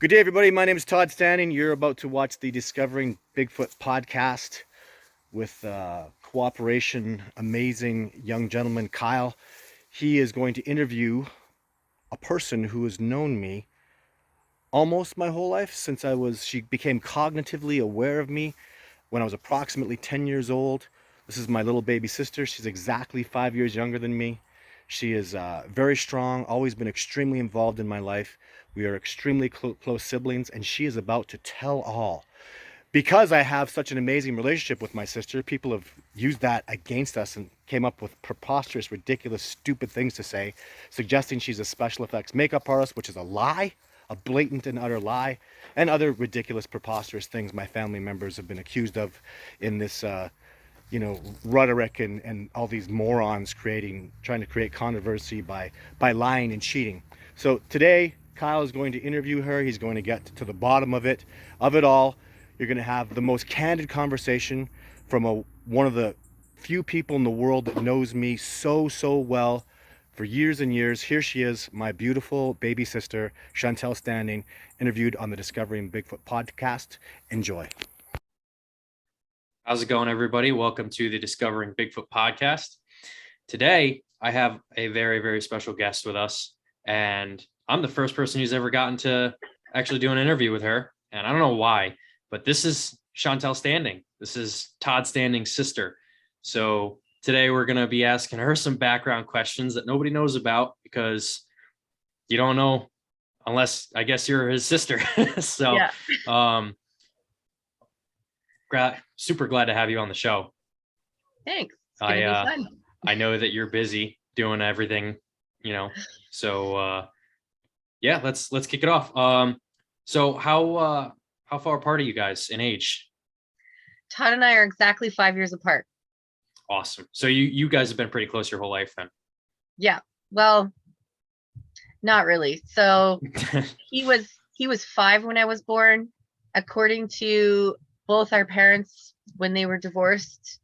Good day, everybody. My name is Todd Standing. You're about to watch the Discovering Bigfoot podcast with cooperation, amazing young gentleman, Kyle. He is going to interview a person who has known me almost my whole life she became cognitively aware of me when I was approximately 10 years old. This is my little baby sister. She's exactly 5 years younger than me. She is very strong, always been extremely involved in my life. We are extremely close siblings, and she is about to tell all. Because I have such an amazing relationship with my sister, people have used that against us and came up with preposterous, ridiculous, stupid things to say, suggesting she's a special effects makeup artist, which is a lie, a blatant and utter lie, and other ridiculous, preposterous things my family members have been accused of in this rhetoric and all these morons trying to create controversy by lying and cheating. So today, Kyle is going to interview her. He's going to get to the bottom of it all. You're going to have the most candid conversation from one of the few people in the world that knows me so well for years and years. Here she is, my beautiful baby sister, Chantel Standing, interviewed on the Discovering Bigfoot podcast. Enjoy. How's it going, everybody? Welcome to the Discovering Bigfoot podcast. Today, I have a very, very special guest with us, and I'm the first person who's ever gotten to actually do an interview with her, and I don't know why, but this is Chantel Standing. This is Todd Standing's sister. So today we're going to be asking her some background questions that nobody knows about because you don't know unless, I guess, you're his sister. So, yeah. Super glad to have you on the show. Thanks. It's gonna be fun. I know that you're busy doing everything, so yeah, let's kick it off. So how far apart are you guys in age? Todd and I are exactly 5 years apart. Awesome. So you guys have been pretty close your whole life then? Yeah. Well, not really. So he was 5 when I was born. According to both our parents, when they were divorced,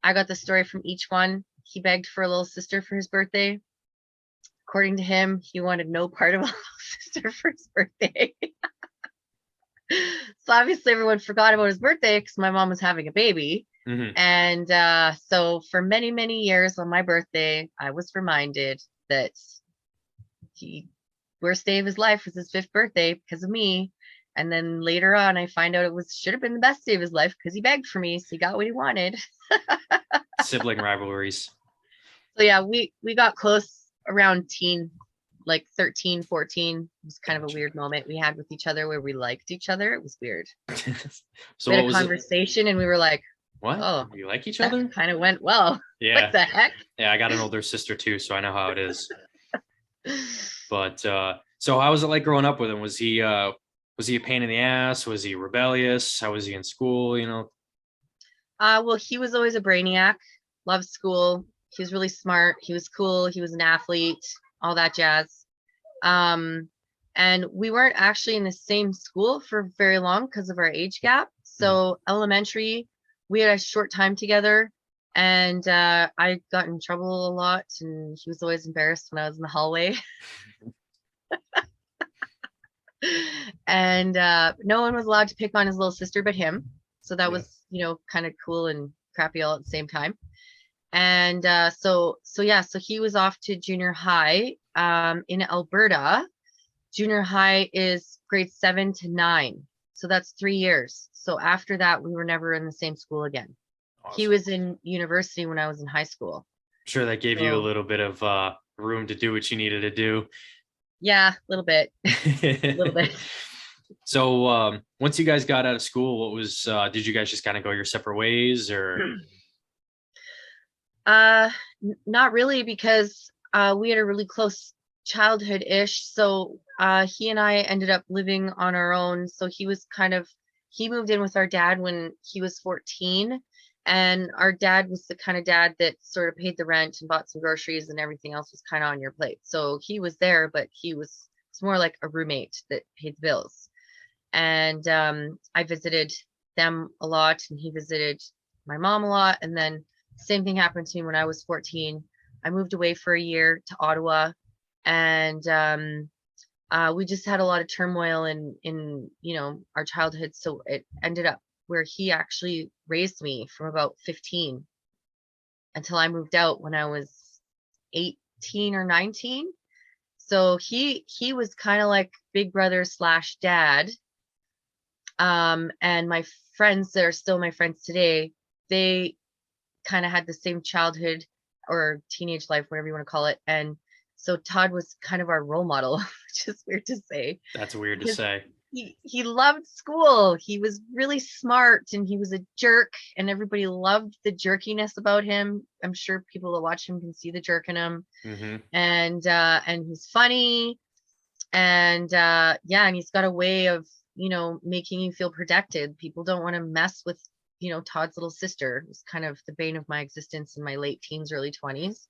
I got the story from each one. He begged for a little sister for his birthday. According to him, he wanted no part of a little sister for his birthday. So obviously everyone forgot about his birthday because my mom was having a baby. Mm-hmm. And so for many, many years on my birthday, I was reminded that worst day of his life was his 5th birthday because of me. And then later on, I find out should have been the best day of his life because he begged for me. So he got what he wanted. Sibling rivalries. So yeah, we got close around like 13, 14. It was kind of a weird moment we had with each other where we liked each other. It was weird. So we had a conversation and we were like, what? Oh, you like each other? Kind of went well. Yeah. What the heck? Yeah, I got an older sister too, so I know how it is. But so how was it like growing up with him? Was he a pain in the ass? Was he rebellious? How was he in school, Well, he was always a brainiac, loved school. He was really smart. He was cool. He was an athlete, all that jazz. And we weren't actually in the same school for very long because of our age gap. So elementary, we had a short time together, and I got in trouble a lot, and he was always embarrassed when I was in the hallway. And no one was allowed to pick on his little sister but him. So that was, kind of cool and crappy all at the same time. And so he was off to junior high in Alberta. Junior high is grade 7 to 9. So that's 3 years. So after that, we were never in the same school again. Awesome. He was in university when I was in high school. I'm sure that gave you a little bit of room to do what you needed to do. Yeah, a little bit. A little bit. So once you guys got out of school, what was did you guys just kind of go your separate ways or? Not really, because we had a really close childhood-ish. So he and I ended up living on our own. So he moved in with our dad when he was 14. And our dad was the kind of dad that sort of paid the rent and bought some groceries, and everything else was kind of on your plate. So he was there, but it's more like a roommate that paid the bills. And I visited them a lot, and he visited my mom a lot. And then same thing happened to me when I was 14. I moved away for a year to Ottawa, and we just had a lot of turmoil in our childhood, so it ended up where he actually raised me from about 15 until I moved out when I was 18 or 19. So he was kind of like big brother slash dad. And my friends that are still my friends today, they kind of had the same childhood or teenage life, whatever you want to call it. And so Todd was kind of our role model, which is weird to say. That's weird to Because say. he loved school. He was really smart and he was a jerk, and everybody loved the jerkiness about him. I'm sure people that watch him can see the jerk in him. Mm-hmm. And he's funny, and yeah, and he's got a way of making you feel protected. People don't want to mess with Todd's little sister, who's kind of the bane of my existence in my late teens, early 20s.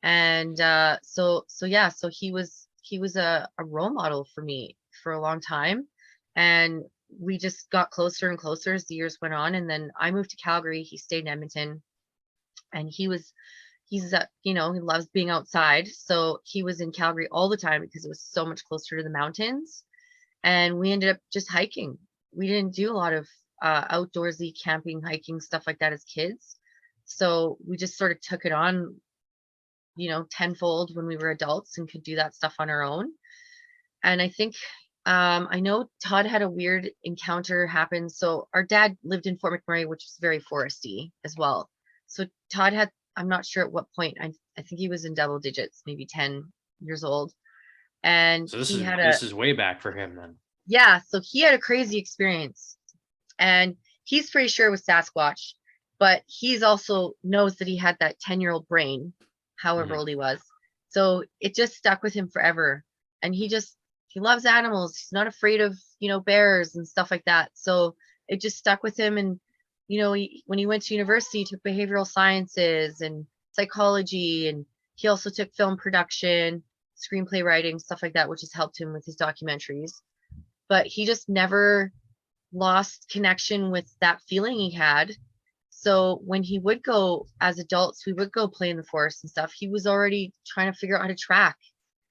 And so yeah, so he was a role model for me for a long time, and we just got closer and closer as the years went on. And then I moved to Calgary, he stayed in Edmonton, and he's he loves being outside, so he was in Calgary all the time because it was so much closer to the mountains. And we ended up just hiking. We didn't do a lot of outdoorsy camping, hiking, stuff like that as kids, so we just sort of took it on tenfold when we were adults and could do that stuff on our own. And I think I know Todd had a weird encounter happen. So our dad lived in Fort McMurray, which is very foresty as well. So Todd had, I'm not sure at what point, I think he was in double digits, maybe 10 years old. And So this he is had this is way back for him then. yeah, so he had a crazy experience. And he's pretty sure it was Sasquatch, but he's also knows that he had that 10-year-old brain, however Mhm. old he was. So it just stuck with him forever. And he loves animals. He's not afraid of, bears and stuff like that. So it just stuck with him. And, when he went to university, he took behavioral sciences and psychology. And he also took film production, screenplay writing, stuff like that, which has helped him with his documentaries. But he just never lost connection with that feeling he had. So when he would go as adults, we would go play in the forest and stuff. He was already trying to figure out how to track.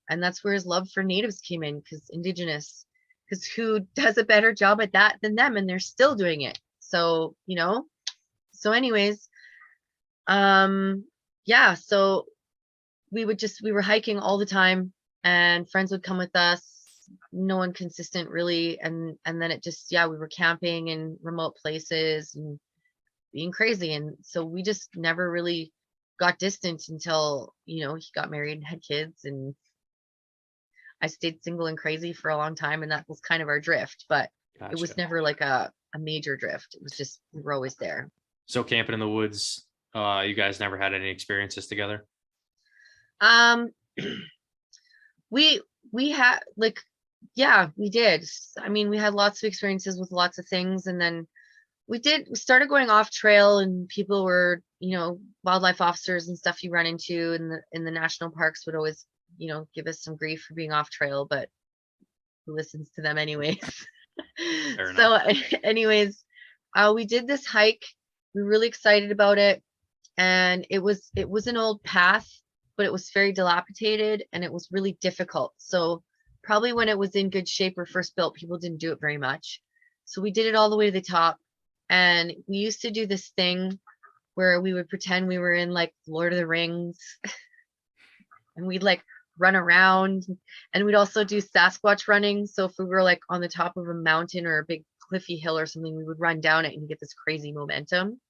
And that's where his love for natives came in, because Indigenous, because who does a better job at that than them? And they're still doing it. So, so anyways, yeah, so we were hiking all the time, and friends would come with us. No one consistent really. And then it just, yeah, we were camping in remote places and being crazy. And so we just never really got distant until, he got married and had kids, and I stayed single and crazy for a long time. And that was kind of our drift, but it was Gotcha. never like a major drift. It was just, we were always there. So camping in the woods, you guys never had any experiences together? We had like, yeah, we did. I mean, we had lots of experiences with lots of things. And then we started going off trail, and people were, wildlife officers and stuff you run into in the national parks would always, give us some grief for being off trail, but who listens to them anyways? So anyways, we did this hike. We were really excited about it. And it was an old path, but it was very dilapidated and it was really difficult. So probably when it was in good shape or first built, people didn't do it very much. So we did it all the way to the top. And we used to do this thing where we would pretend we were in like Lord of the Rings and we'd like run around, and we'd also do Sasquatch running. So if we were like on the top of a mountain or a big cliffy hill or something, we would run down it and get this crazy momentum.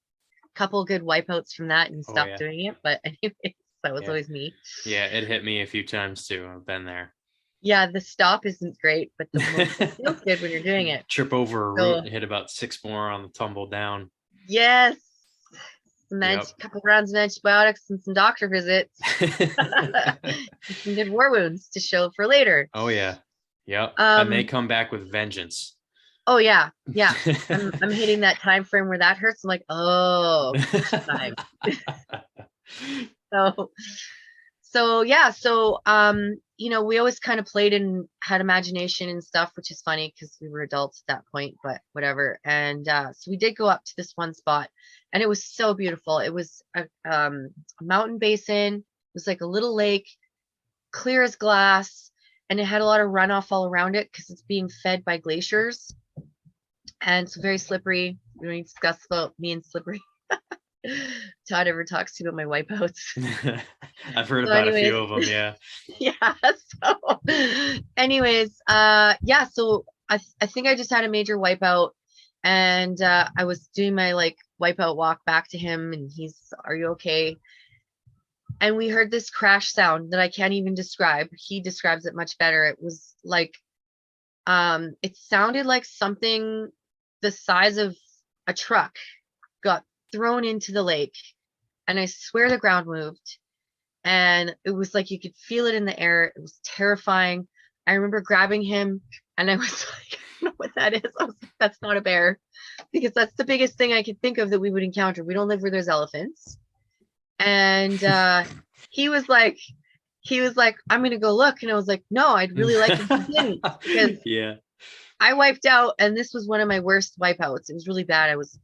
Couple good wipeouts from that and stopped doing it. But anyways, that was always me. Yeah, it hit me a few times too. I've been there. Yeah, the stop isn't great, but the momentum feels good when you're doing it. Trip over a root and hit about 6 more on the tumble down. Yes. A couple rounds of antibiotics and some doctor visits. Some good war wounds to show for later. Oh yeah. Yep. And they come back with vengeance. Oh yeah. Yeah. I'm hitting that time frame where that hurts. I'm like, oh, time. So yeah. So we always kind of played and had imagination and stuff, which is funny because we were adults at that point, but whatever. And so we did go up to this one spot, and it was so beautiful. It was a mountain basin. It was like a little lake, clear as glass. and it had a lot of runoff all around it because it's being fed by glaciers, and it's very slippery. We don't need to discuss about me and slippery. Todd ever talks to you about my wipeouts. I've heard So about a anyways, few of them. Yeah. yeah. So, anyways, yeah. So I think I just had a major wipeout, and I was doing my like wipeout walk back to him, and he's, "Are you okay?" And we heard this crash sound that I can't even describe. He describes it much better. It was like, it sounded like something the size of a truck got thrown into the lake, and I swear the ground moved, and it was like you could feel it in the air. It was terrifying. I remember grabbing him, and I was like, "I don't know what that is." I was like, "That's not a bear," because that's the biggest thing I could think of that we would encounter. We don't live where there's elephants. And he was like, "I'm gonna go look," and I was like, "No, I'd really like if you didn't," because Yeah. I wiped out, and this was one of my worst wipeouts. It was really bad. I was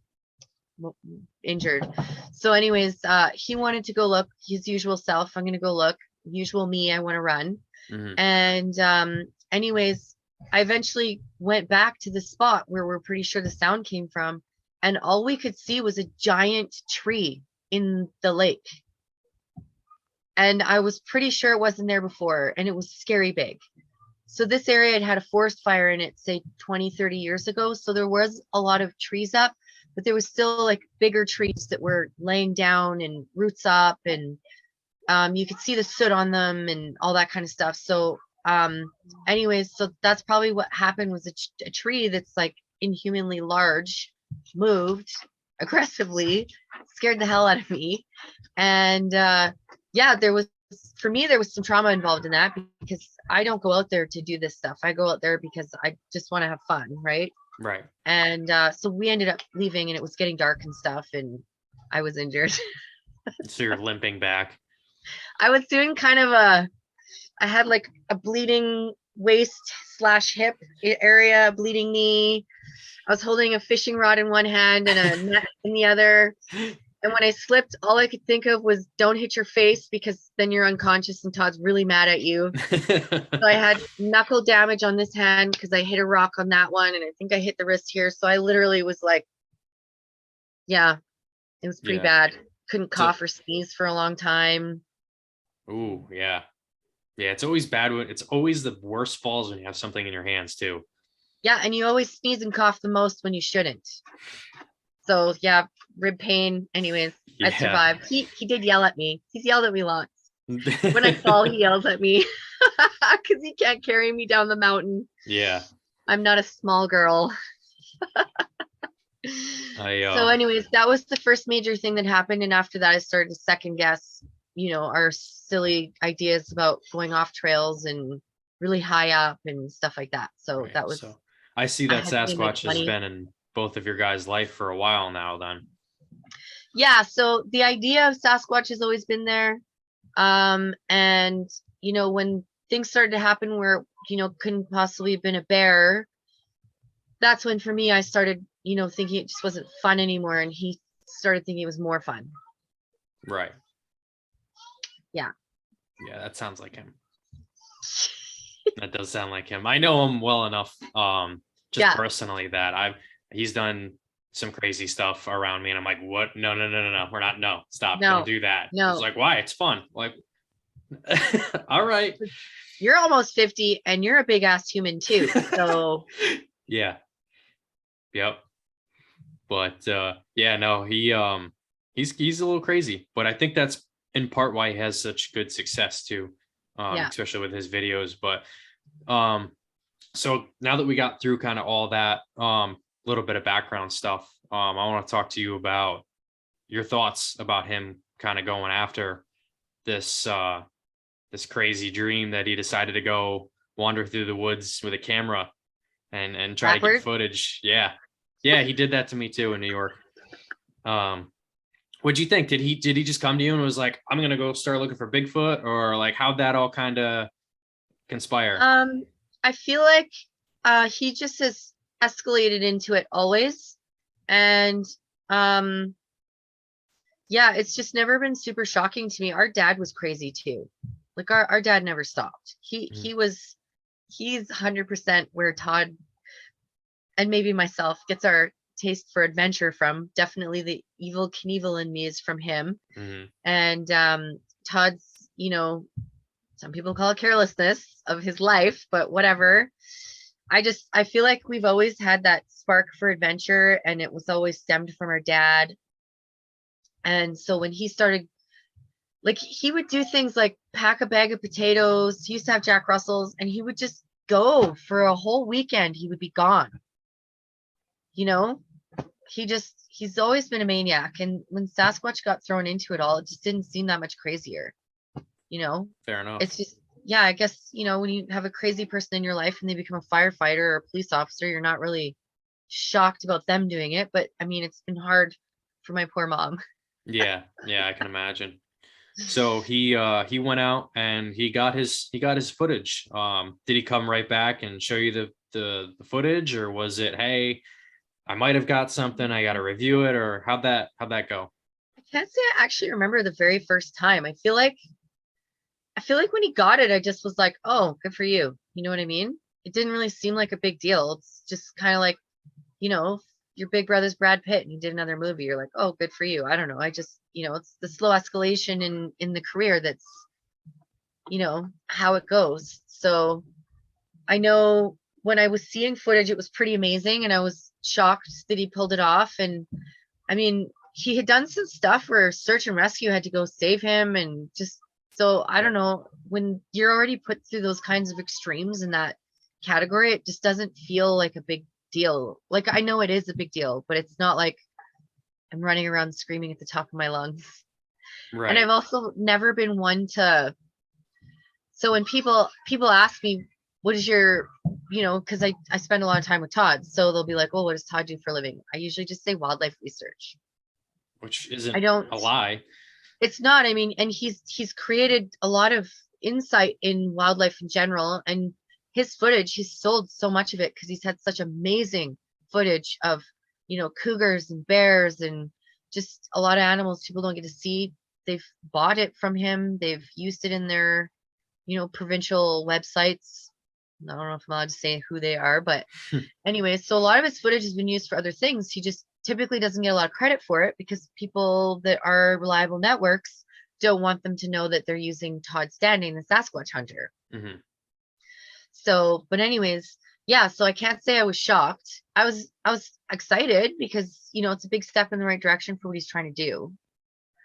injured. So anyways, he wanted to go look, his usual self. "I'm gonna go look." Usual me, I want to run. Mhm. And anyways, I eventually went back to the spot where we're pretty sure the sound came from, and all we could see was a giant tree in the lake. And I was pretty sure it wasn't there before, and it was scary big. So this area had a forest fire in it, say 20, 30 years ago. So there was a lot of trees up, but there was still like bigger trees that were laying down and roots up, and you could see the soot on them and all that kind of stuff. So anyways, so that's probably what happened, was a tree that's like inhumanly large moved aggressively, scared the hell out of me. And yeah, there was, for me, there was some trauma involved in that, because I don't go out there to do this stuff. I go out there because I just want to have fun, right? Right. And so we ended up leaving, and it was getting dark and stuff, and I was injured. So you're limping back. I was doing kind of I had like a bleeding waist / hip area, bleeding knee. I was holding a fishing rod in one hand and a net in the other. And when I slipped, all I could think of was, "Don't hit your face, because then you're unconscious and Todd's really mad at you." So I had knuckle damage on this hand because I hit a rock on that one, and I think I hit the wrist here. So I literally was like, yeah, it was pretty Yeah. bad. Couldn't So- cough or sneeze for a long time. Ooh, yeah. Yeah, it's always bad when it's always the worst falls when you have something in your hands too. Yeah, and you always sneeze and cough the most when you shouldn't. So yeah, rib pain. Anyways, I Yeah. survived. He did yell at me. He's yelled at me lots. When I fall, he yells at me because he can't carry me down the mountain. Yeah. I'm not a small girl. So anyways, that was the first major thing that happened. And after that, I started to second guess, our silly ideas about going off trails and really high up and stuff like that. So Right. that was, So I see I that had to make Sasquatch has money. been in both of your guys' life for a while now then. Yeah, so the idea of Sasquatch has always been there. And when things started to happen where, couldn't possibly have been a bear, that's when for me I started, thinking it just wasn't fun anymore, and he started thinking it was more fun. Right. Yeah. Yeah, that sounds like him. That does sound like him. I know him well enough, just Yeah. personally, that he's done some crazy stuff around me, and I'm like, what? No, we're not. No, stop! No, Don't do that. no. It's like, why? It's fun. Like, all right. You're almost 50 and you're a big ass human too. So Yeah. Yep. But yeah, no, he's a little crazy, but I think that's in part why he has such good success too, Yeah. especially with his videos. But so now that we got through kind of all that little bit of background stuff, I want to talk to you about your thoughts about him kind of going after this this crazy dream that he decided to go wander through the woods with a camera and try to Backward? get footage. Yeah. Yeah, he did that to me too in New York. What'd you think? Did he just come to you and was like, "I'm gonna go start looking for Bigfoot," or like how'd that all kind of conspire? I feel like he just has escalated into it always. And yeah, it's just never been super shocking to me. Our dad was crazy too. Like our dad never stopped. He was he's 100% where Todd and maybe myself gets our taste for adventure from. Definitely the evil Knievel in me is from him. Mm-hmm. And Todd's, you know, some people call it carelessness of his life, but whatever. I feel like we've always had that spark for adventure, and it was always stemmed from our dad. And so when he started, like, he would do things like pack a bag of potatoes. He used to have Jack Russells, and he would just go for a whole weekend. He would be gone. You know, he's always been a maniac. And when Sasquatch got thrown into it all, it just didn't seem that much crazier. You know, Fair enough. it's just, yeah, I guess, you know, when you have a crazy person in your life and they become a firefighter or a police officer, you're not really shocked about them doing it. But I mean, it's been hard for my poor mom. Yeah, I can imagine. So he went out and he got his footage. Did he come right back and show you the footage, or was it, hey, I might have got something, I got to review it, or how'd that go? I can't say I actually remember the very first time. I feel like when he got it, I just was like, oh, good for you. You know what I mean? It didn't really seem like a big deal. It's just kind of like, you know, your big brother's Brad Pitt and he did another movie. You're like, oh, good for you. I don't know. I just, you know, it's the slow escalation in the career that's, you know, how it goes. So I know when I was seeing footage, it was pretty amazing. And I was shocked that he pulled it off. And I mean, he had done some stuff where search and rescue had to go save him, and just, so I don't know, when you're already put through those kinds of extremes in that category, it just doesn't feel like a big deal. Like, I know it is a big deal, but it's not like I'm running around screaming at the top of my lungs. Right. And I've also never been one to, so when people ask me, what is your, you know, because I spend a lot of time with Todd, so they'll be like, oh, what does Todd do for a living? I usually just say wildlife research. Which isn't I don't, a lie. It's not. I mean, and he's created a lot of insight in wildlife in general, and his footage, he's sold so much of it because he's had such amazing footage of, you know, cougars and bears and just a lot of animals people don't get to see. They've bought it from him. They've used it in their, you know, provincial websites. I don't know if I'm allowed to say who they are, but anyway, so a lot of his footage has been used for other things. He just typically doesn't get a lot of credit for it because people that are reliable networks don't want them to know that they're using Todd Standing, the Sasquatch hunter. Mm-hmm. So, but anyways, yeah, so I can't say I was shocked. I was excited because, you know, it's a big step in the right direction for what he's trying to do.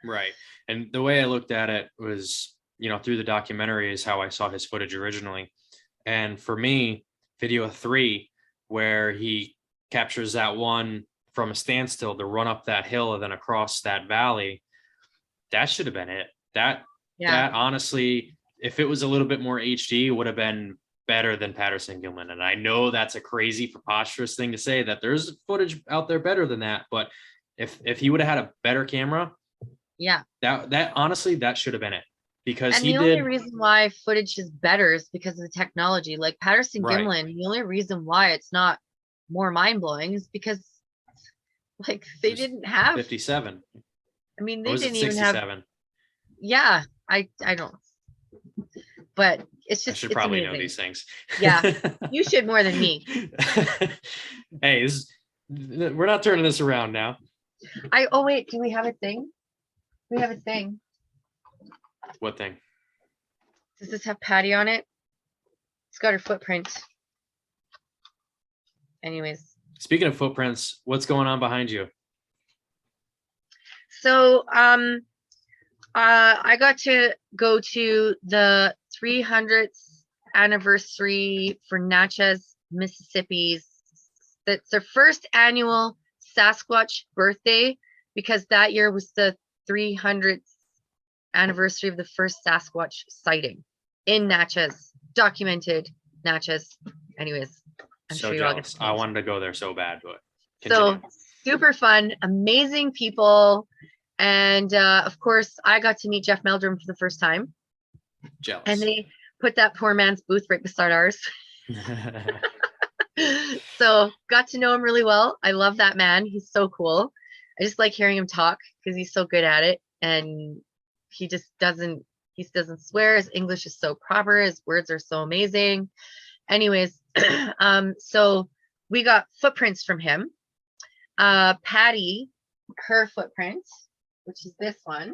Right. And the way I looked at it was, you know, through the documentary is how I saw his footage originally. And for me, video 3, where he captures that one from a standstill to run up that hill and then across that valley, that should have been it. That honestly, if it was a little bit more HD, would have been better than Patterson Gilman. And I know that's a crazy, preposterous thing to say, that there's footage out there better than that. But if he would have had a better camera, that honestly, that should have been it. Because and the only reason why footage is better is because of the technology. Like Patterson Gimlin, the only reason why it's not more mind-blowing is because, like, they didn't have 57. I mean, they or was didn't it even 67? have. Yeah, I don't. But it's just, I should it's probably amazing. know these things. Yeah, you should more than me. Hey, we're not turning this around now. Oh wait, do we have a thing? We have a thing. What thing? Does this have Patty on it? It's got her footprint. Anyways. Speaking of footprints, what's going on behind you? So, I got to go to the 300th anniversary for Natchez, Mississippi's. That's their first annual Sasquatch birthday, because that year was the 300th anniversary of the first Sasquatch sighting in Natchez, documented Natchez. Anyways, I'm so sure jealous. I wanted to go there so bad, but continue. So super fun, amazing people, and of course, I got to meet Jeff Meldrum for the first time. Jealous. And they put that poor man's booth right beside ours. So got to know him really well. I love that man. He's so cool. I just like hearing him talk because he's so good at it, and he doesn't swear. His English is so proper. His words are so amazing. anyways, so we got footprints from him. Patty, her footprint, which is this one.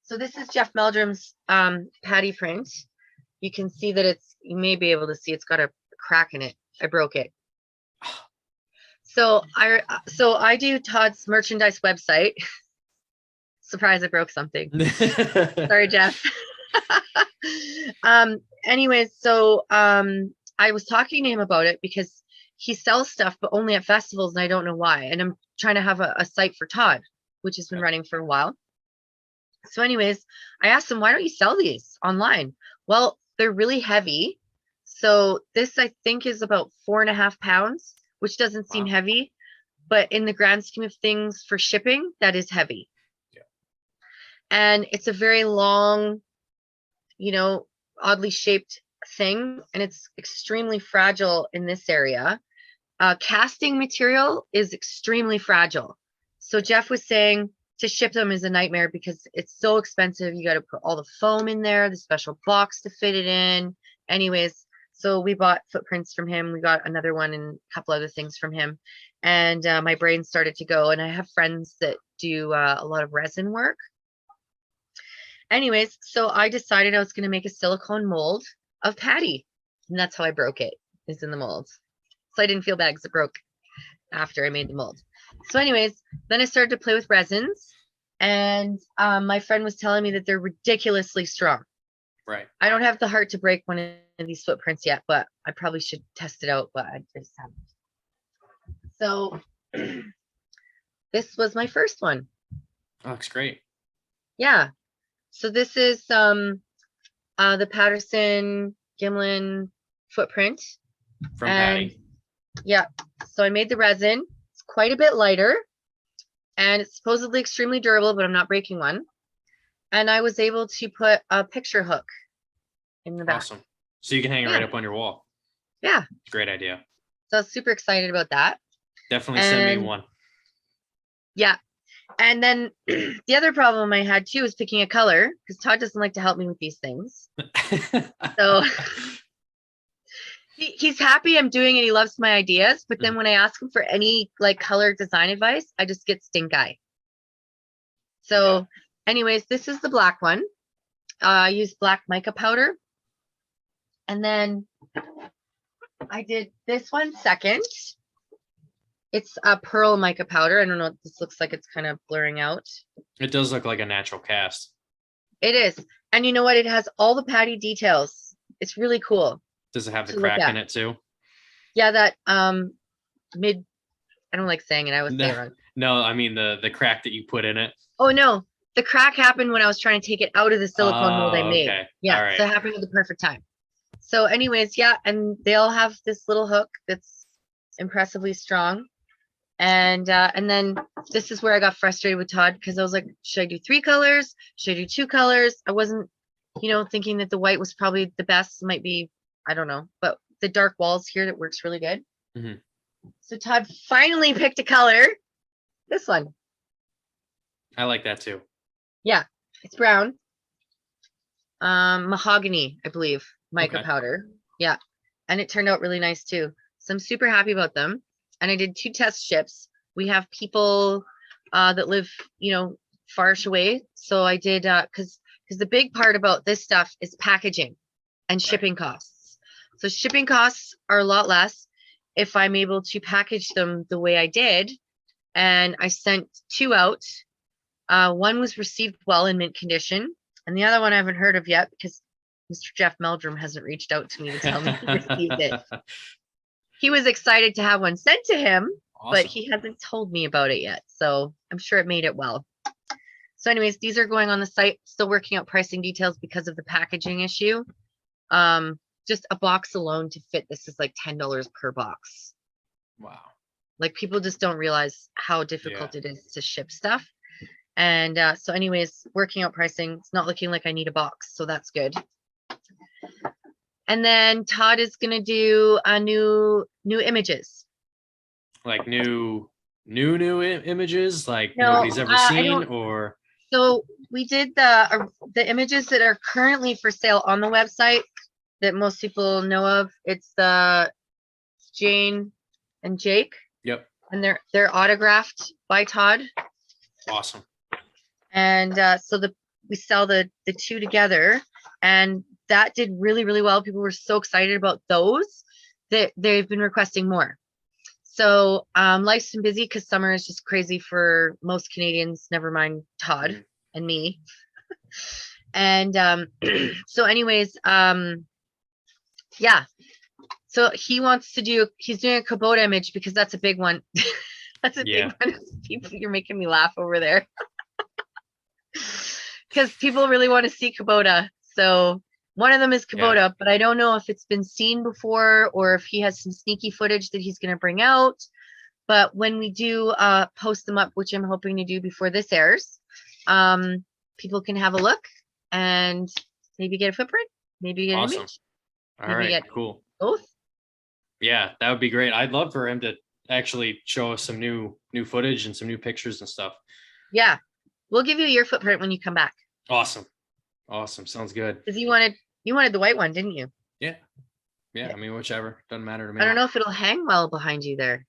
So this is Jeff Meldrum's Patty print. You can see that you may be able to see it's got a crack in it. I broke it. So I do Todd's merchandise website. Surprise, I broke something. Sorry, Jeff. Anyways, so I was talking to him about it because he sells stuff, but only at festivals, and I don't know why. And I'm trying to have a site for Todd, which has been running for a while. So anyways, I asked him, why don't you sell these online? Well, they're really heavy. So this, I think, is about 4.5 pounds, which doesn't seem heavy, but in the grand scheme of things for shipping, that is heavy. Yeah. And it's a very long, oddly shaped thing, and it's extremely fragile in this area. Casting material is extremely fragile. So Jeff was saying to ship them is a nightmare because it's so expensive. You got to put all the foam in there, the special box to fit it in. Anyways, so we bought footprints from him. We got another one and a couple other things from him. And my brain started to go. And I have friends that do a lot of resin work. Anyways, so I decided I was going to make a silicone mold of Patty. And that's how I broke it, is in the mold. So I didn't feel bad because it broke after I made the mold. So anyways, then I started to play with resins. And my friend was telling me that they're ridiculously strong. Right. I don't have the heart to break one of these footprints yet, but I probably should test it out, but I just haven't. So this was my first one. Oh, looks great. Yeah. So this is the Patterson Gimlin footprint. From Patty. Yeah. So I made the resin. It's quite a bit lighter. And it's supposedly extremely durable, but I'm not breaking one. And I was able to put a picture hook in the back. Awesome. So you can hang it right up on your wall. Yeah. Great idea. So I was super excited about that. Definitely send me one. Yeah. And then the other problem I had too was picking a color, because Todd doesn't like to help me with these things. So he's happy I'm doing it. He loves my ideas. But then when I ask him for any color design advice, I just get stink eye. So anyways, this is the black one. I used black mica powder. And then I did this one second. It's a pearl mica powder. I don't know. This looks like it's kind of blurring out. It does look like a natural cast. It is. And you know what? It has all the Patty details. It's really cool. Does it have the crack in it too? Yeah, that I don't like saying it. I would say it wrong. No, I mean the crack that you put in it. Oh no. The crack happened when I was trying to take it out of the silicone mold I made. Okay. Yeah. All right. So it happened at the perfect time. So anyways, yeah, and they all have this little hook that's impressively strong. And then this is where I got frustrated with Todd, because I was like, should I do 3 colors? Should I do 2 colors? I wasn't, thinking that the white was probably the best. Might be, I don't know, but the dark walls here, that works really good. Mm-hmm. So Todd finally picked a color. This one. I like that too. Yeah, it's brown. Mahogany, I believe, mica powder. Yeah, and it turned out really nice too. So I'm super happy about them. And I did 2 test ships. We have people that live, far away. So I did, because the big part about this stuff is packaging and shipping costs. So shipping costs are a lot less if I'm able to package them the way I did. And I sent 2 out. One was received well in mint condition, and the other one I haven't heard of yet because Mr. Jeff Meldrum hasn't reached out to me to tell me he received it. He was excited to have one sent to him, but he hasn't told me about it yet. So I'm sure it made it well. So anyways, these are going on the site, still working out pricing details because of the packaging issue. Just a box alone to fit this is like $10 per box. Wow. Like people just don't realize how difficult it is to ship stuff. And so anyways, working out pricing. It's not looking like I need a box, so that's good. And then Todd is going to do a new images. Like new images, like nobody's ever seen, or? So we did the images that are currently for sale on the website that most people know of. It's the Jane and Jake, Yep. and they're autographed by Todd. Awesome. And so we sell the two together, and that did really, really well. People were so excited about those that they've been requesting more. So life's been busy because summer is just crazy for most Canadians, never mind Todd and me. And so anyways, yeah. So he's doing a Kubota image because that's a big one. That's a big one. People, you're making me laugh over there. Because people really want to see Kubota. So one of them is Kubota, but I don't know if it's been seen before or if he has some sneaky footage that he's going to bring out. But when we do post them up, which I'm hoping to do before this airs, people can have a look and maybe get a footprint, maybe get an image. All right, cool. Both. Yeah, that would be great. I'd love for him to actually show us some new footage and some new pictures and stuff. Yeah, we'll give you your footprint when you come back. Awesome. Sounds good. Because you wanted the white one, didn't you? Yeah. I mean, whichever, doesn't matter to me. I don't know if it'll hang well behind you there.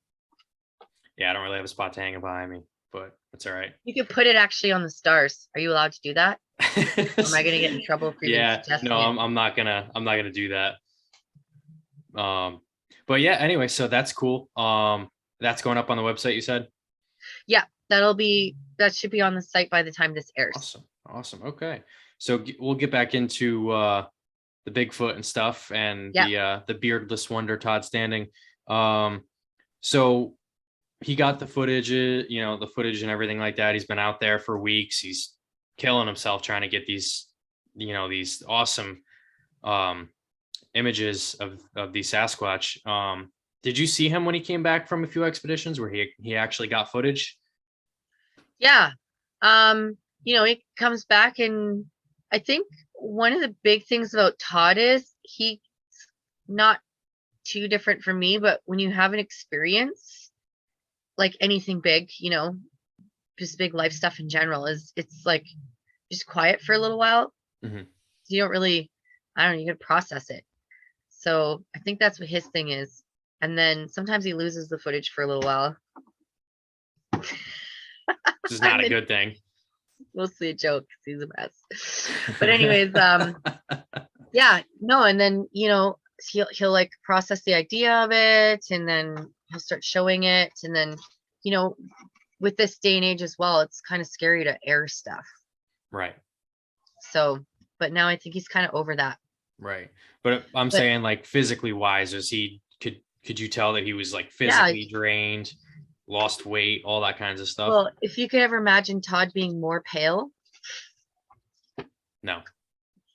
Yeah, I don't really have a spot to hang it behind me, but it's all right. You could put it actually on the stars. Are you allowed to do that? Or am I gonna get in trouble for you? No, I'm not gonna do that. But yeah, anyway, so that's cool. That's going up on the website, you said? Yeah, that should be on the site by the time this airs. Awesome. Okay. So we'll get back into the Bigfoot and stuff and the beardless wonder Todd Standing. So he got the footage, the footage and everything like that. He's been out there for weeks. He's killing himself trying to get these, these awesome images of the Sasquatch. Did you see him when he came back from a few expeditions where he actually got footage? Yeah. He comes back, and I think one of the big things about Todd is he's not too different from me, but when you have an experience like anything big, just big life stuff in general, it's like just quiet for a little while. Mm-hmm. You don't really, you gotta process it. So I think that's what his thing is. And then sometimes he loses the footage for a little while. Which is not a good thing. Mostly a joke because he's a mess. But anyways, and then he'll like process the idea of it, and then he'll start showing it, and then with this day and age as well, it's kind of scary to air stuff. Right. So, but now I think he's kind of over that. Right. But I'm saying, like, physically wise, could you tell that he was like physically drained, lost weight, all that kinds of stuff? Well, if you could ever imagine Todd being more pale. No.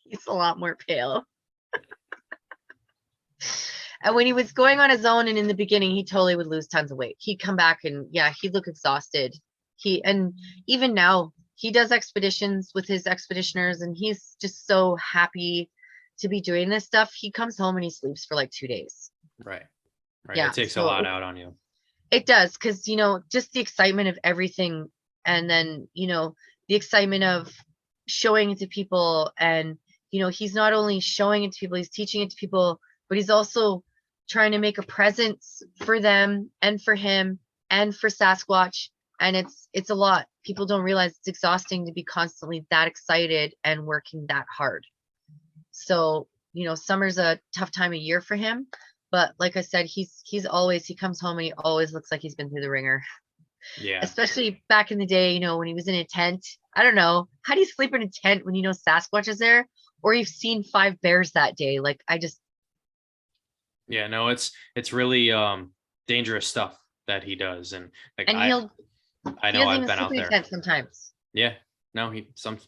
He's a lot more pale. And when he was going on his own and in the beginning, he totally would lose tons of weight. He'd come back and he'd look exhausted. And even now he does expeditions with his expeditioners, and he's just so happy to be doing this stuff. He comes home and he sleeps for like 2 days. Right. Yeah, it takes a lot out on you. It does, because just the excitement of everything, and then the excitement of showing it to people, and he's not only showing it to people, he's teaching it to people, but he's also trying to make a presence for them and for him and for Sasquatch. And it's a lot. People don't realize it's exhausting to be constantly that excited and working that hard. So summer's a tough time of year for him. But like I said, he comes home and he always looks like he's been through the ringer. Yeah. Especially back in the day, when he was in a tent. I don't know. How do you sleep in a tent when Sasquatch is there? Or you've seen 5 bears that day? Like, Yeah, no, it's really dangerous stuff that he does. And like, I know I've been out there. Tent sometimes. Yeah. No,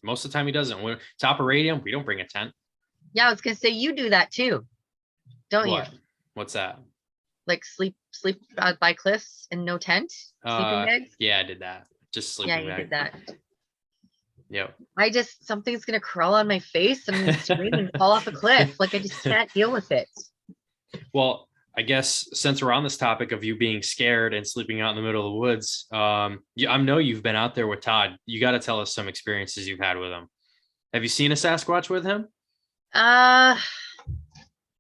most of the time he doesn't. It's Operadium. We don't bring a tent. Yeah, I was gonna say you do that too, don't you? What's that? Like sleep by cliffs and no tent, sleeping bags. Yeah, I did that. Just sleeping bag. Yeah, you did that. Yep. Something's gonna crawl on my face. I'm gonna scream and fall off a cliff. Like, I just can't deal with it. Well, I guess since we're on this topic of you being scared and sleeping out in the middle of the woods, I know you've been out there with Todd. You got to tell us some experiences you've had with him. Have you seen a Sasquatch with him?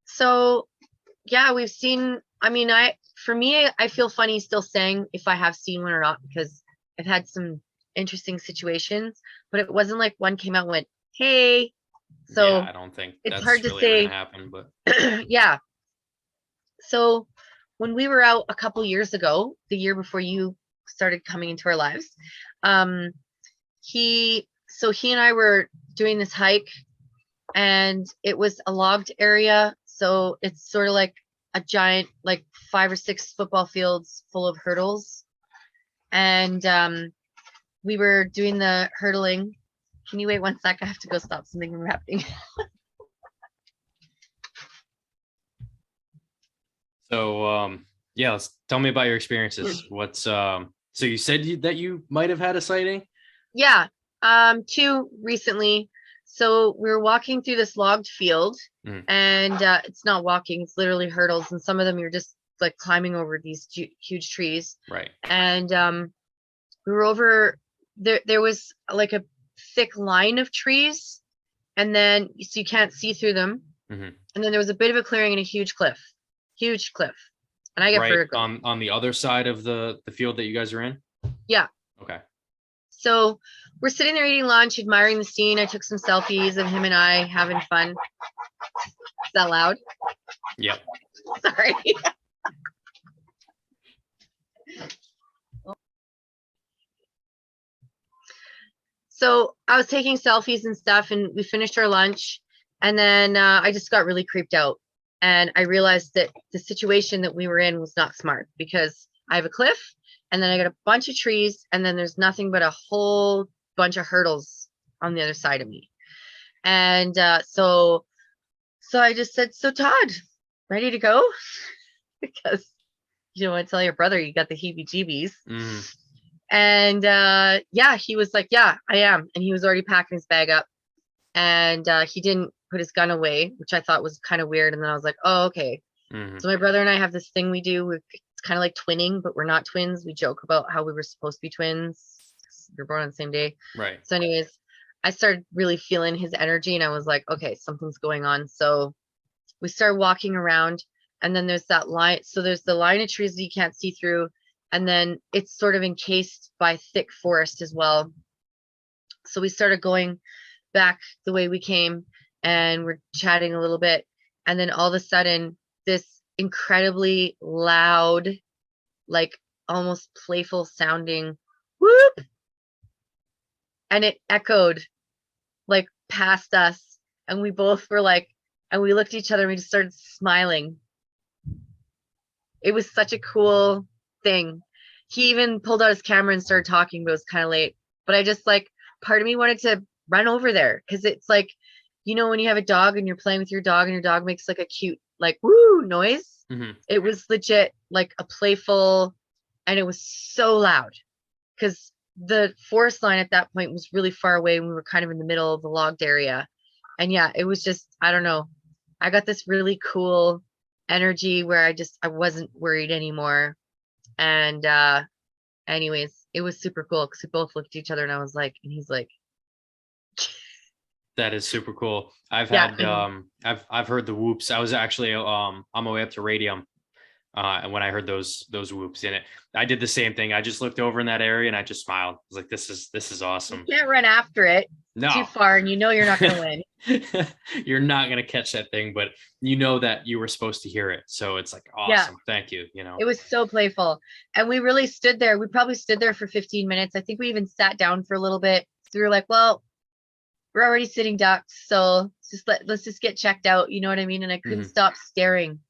So yeah, we've seen, I mean, for me, I feel funny still saying if I have seen one or not, because I've had some interesting situations, but it wasn't like one came out and went, hey. So yeah, I don't think it's that's hard to really say. ever gonna happen, but Yeah. So when we were out a couple years ago, the year before you started coming into our lives, he and I were doing this hike, and it was a logged area. So it's sort of like a giant, like 5 or 6 football fields full of hurdles. And we were doing the hurdling. Can you wait one sec? I have to go stop something from happening. So yeah, tell me about your experiences. What's so you said that you might have had a sighting? Yeah, 2 recently. So we were walking through this logged field, and it's not walking, it's literally hurdles, and some of them you're just like climbing over these huge trees. Right. And we were over there was like a thick line of trees, and then so you can't see through them. And then there was a bit of a clearing and a huge cliff. And I get right vertigo. on the other side of the field that you guys are in. Yeah. Okay. So we're sitting there eating lunch, admiring the scene. I took some selfies of him and I having fun. Is that loud? Yep. Sorry. So I was taking selfies and stuff, and we finished our lunch, and then I just got really creeped out, and I realized that the situation that we were in was not smart, because I have a cliff, and then I got a bunch of trees, and then there's nothing but a whole bunch of hurdles on the other side of me. And so I just said, so Todd, ready to go? Because you don't want to tell your brother you got the heebie-jeebies. And yeah, he was like, yeah, I am. And he was already packing his bag up, and he didn't put his gun away, which I thought was kind of weird. And then I was like, oh, okay. So my brother and I have this thing we do. It's kind of like twinning, but we're not twins. We joke about how we were supposed to be twins. We were born on the same day. Right. So anyways, I started really feeling his energy, and I was like, okay, something's going on. So we started walking around, and then there's that line. So there's the line of trees that you can't see through, and then it's sort of encased by thick forest as well. So we started going back the way we came, and we're chatting a little bit, and then all of a sudden this incredibly loud, like almost playful sounding whoop, and it echoed like past us, and we both were like, and we looked at each other, and we just started smiling. It was such a cool thing. He even pulled out his camera and started talking, but it was kind of late. But I just like, part of me wanted to run over there, because it's like, you know, when you have a dog and you're playing with your dog and your dog makes like a cute like woo noise. It was legit like a playful, and it was so loud because the forest line at that point was really far away, and we were kind of in the middle of the logged area. And yeah, it was just, I don't know, I got this really cool energy where I wasn't worried anymore. And anyways, it was super cool because we both looked at each other, and I was like, and he's like, that is super cool. I've had I've heard the whoops. I was actually on my way up to Radium, and when I heard those whoops in it, I did the same thing. I just looked over in that area and I just smiled. I was like, this is awesome. You can't run after it too far, and you know you're not gonna win. You're not gonna catch that thing, but you know that you were supposed to hear it. So it's like, awesome. Thank you. You know, it was so playful. And we really stood there. We probably stood there for 15 minutes. I think we even sat down for a little bit. So we were like, well, we're already sitting ducks, so let's just get checked out. You know what I mean? And I couldn't stop staring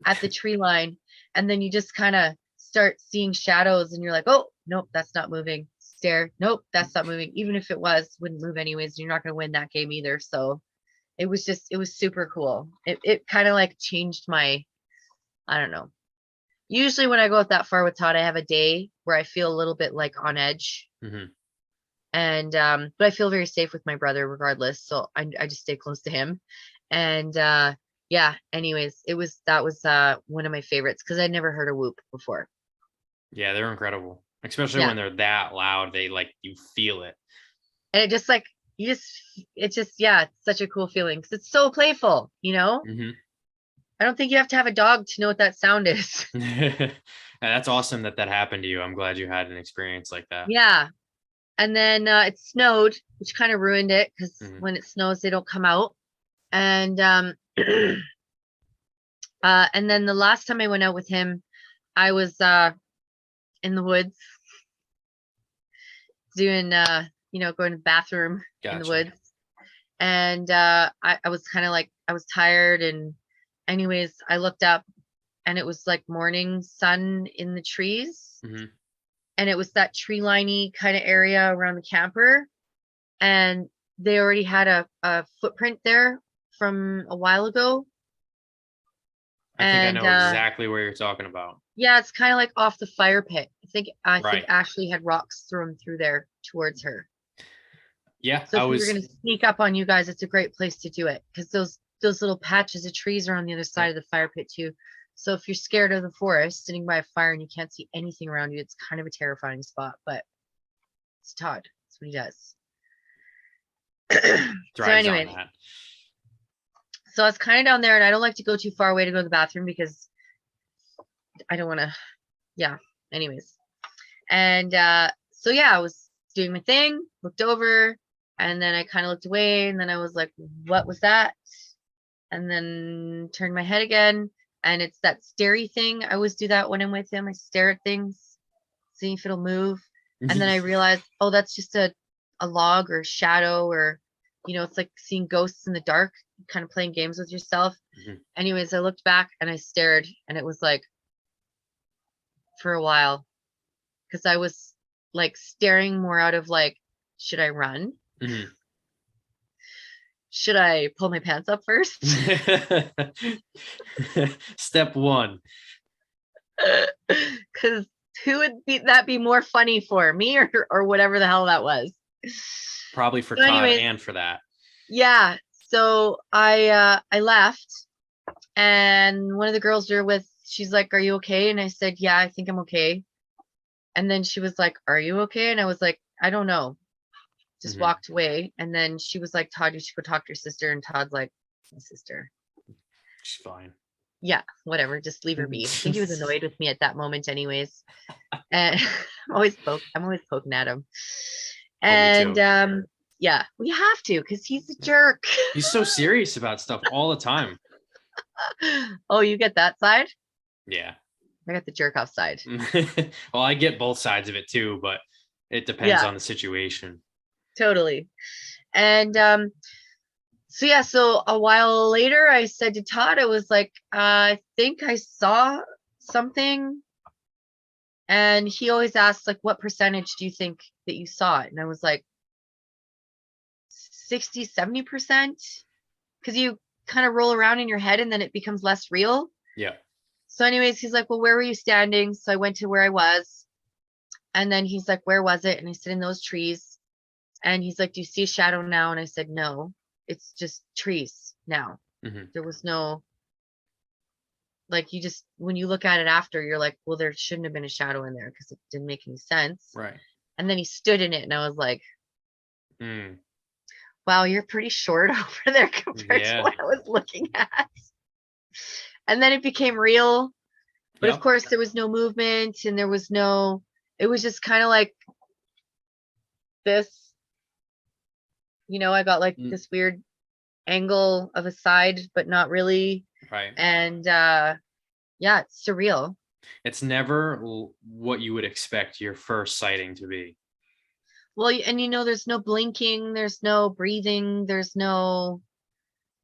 at the tree line. And then you just kind of start seeing shadows, and you're like, oh, nope, that's not moving. Stare. Nope, that's not moving. Even if it was, wouldn't move anyways. You're not going to win that game either. So it was super cool. It kind of like changed my, I don't know. Usually when I go out that far with Todd, I have a day where I feel a little bit like on edge. And but I feel very safe with my brother regardless. So I just stay close to him. And yeah, anyways, that was one of my favorites because I'd never heard a whoop before. Yeah, they're incredible, especially Yeah. when they're that loud. They like you feel it. And it just like it's just yeah, it's such a cool feeling because it's so playful, you know. Hmm. I don't think you have to have a dog to know what that sound is. That's awesome that happened to you. I'm glad you had an experience like that. Yeah. And then it snowed, which kind of ruined it because Mhm. when it snows, they don't come out. And and then the last time I went out with him, I was in the woods doing going to the bathroom in the Gotcha. woods. And I was kind of like I was tired, and anyways, I looked up and it was like morning sun in the trees. Hmm. And it was that tree liney kind of area around the camper, and they already had a footprint there from a while ago. I think I And know exactly where you're talking about. yeah, it's kind of like off the fire pit. I think Right. Ashley had rocks thrown through there towards her. Yeah, So I if we were was. going to sneak up on you guys, it's a great place to do it because those little patches of trees are on the other side of the fire pit too. So if you're scared of the forest, sitting by a fire and you can't see anything around you, it's kind of a terrifying spot. But it's Todd. That's what he does. So Thrives on anyway, that. so I was kind of down there, and I don't like to go too far away to go to the bathroom because I don't want to. Yeah. Anyways, and so yeah, I was doing my thing, looked over, and then I kind of looked away, and then I was like, "What was that?" And then turned my head again, and it's that starey thing. I always do that when I'm with him. I stare at things, see if it'll move, and then I realized, oh, that's just a log or shadow, or it's like seeing ghosts in the dark, kind of playing games with yourself. Mhm. Anyways, I looked back and I stared, and it was like for a while because I was like staring more out of like, should I run? Mhm. Should I pull my pants up first? Step one. Because who would be more funny for, me or whatever the hell that was? Probably for So Todd anyways, and for that. yeah. So I left, and one of the girls we were with, she's like, "Are you okay?" And I said, "Yeah, I think I'm okay." And then she was like, "Are you okay?" And I was like, "I don't know." Just Mhm. walked away. And then she was like, "Todd, you should go talk to your sister." And Todd's like, "My sister." She's fine. Yeah, whatever. Just leave her be. I think he was annoyed with me at that moment, anyways. And I'm always poking at him. Oh, me And too. yeah, we have to because he's a jerk. He's so serious about stuff all the time. Oh, you get that side? Yeah. I got the jerk off side. Well, I get both sides of it too, but it depends Yeah, on the situation. totally. And so yeah, so a while later I said to Todd, I was like, I think I saw something. And he always asks, like, what percentage do you think that you saw it? And I was like, 60, 70%. Because you kind of roll around in your head and then it becomes less real. Yeah. So anyways, he's like, well, where were you standing? So I went to where I was. And then he's like, where was it? And I said, in those trees. And he's like, do you see a shadow now? And I said, no, it's just trees now. Hmm. There was no, like, you just, when you look at it after, you're like, well, there shouldn't have been a shadow in there because it didn't make any sense. Right. And then he stood in it, and I was like, Mm. wow, you're pretty short over there compared to Yeah. what I was looking at. And then it became real. But of Yep. course, there was no movement, and there was no, it was just kind of like this, I got like Mm. this weird angle of a side, but not really. Right. And yeah, it's surreal. It's never what you would expect your first sighting to be. Well, and there's no blinking, there's no breathing, there's no,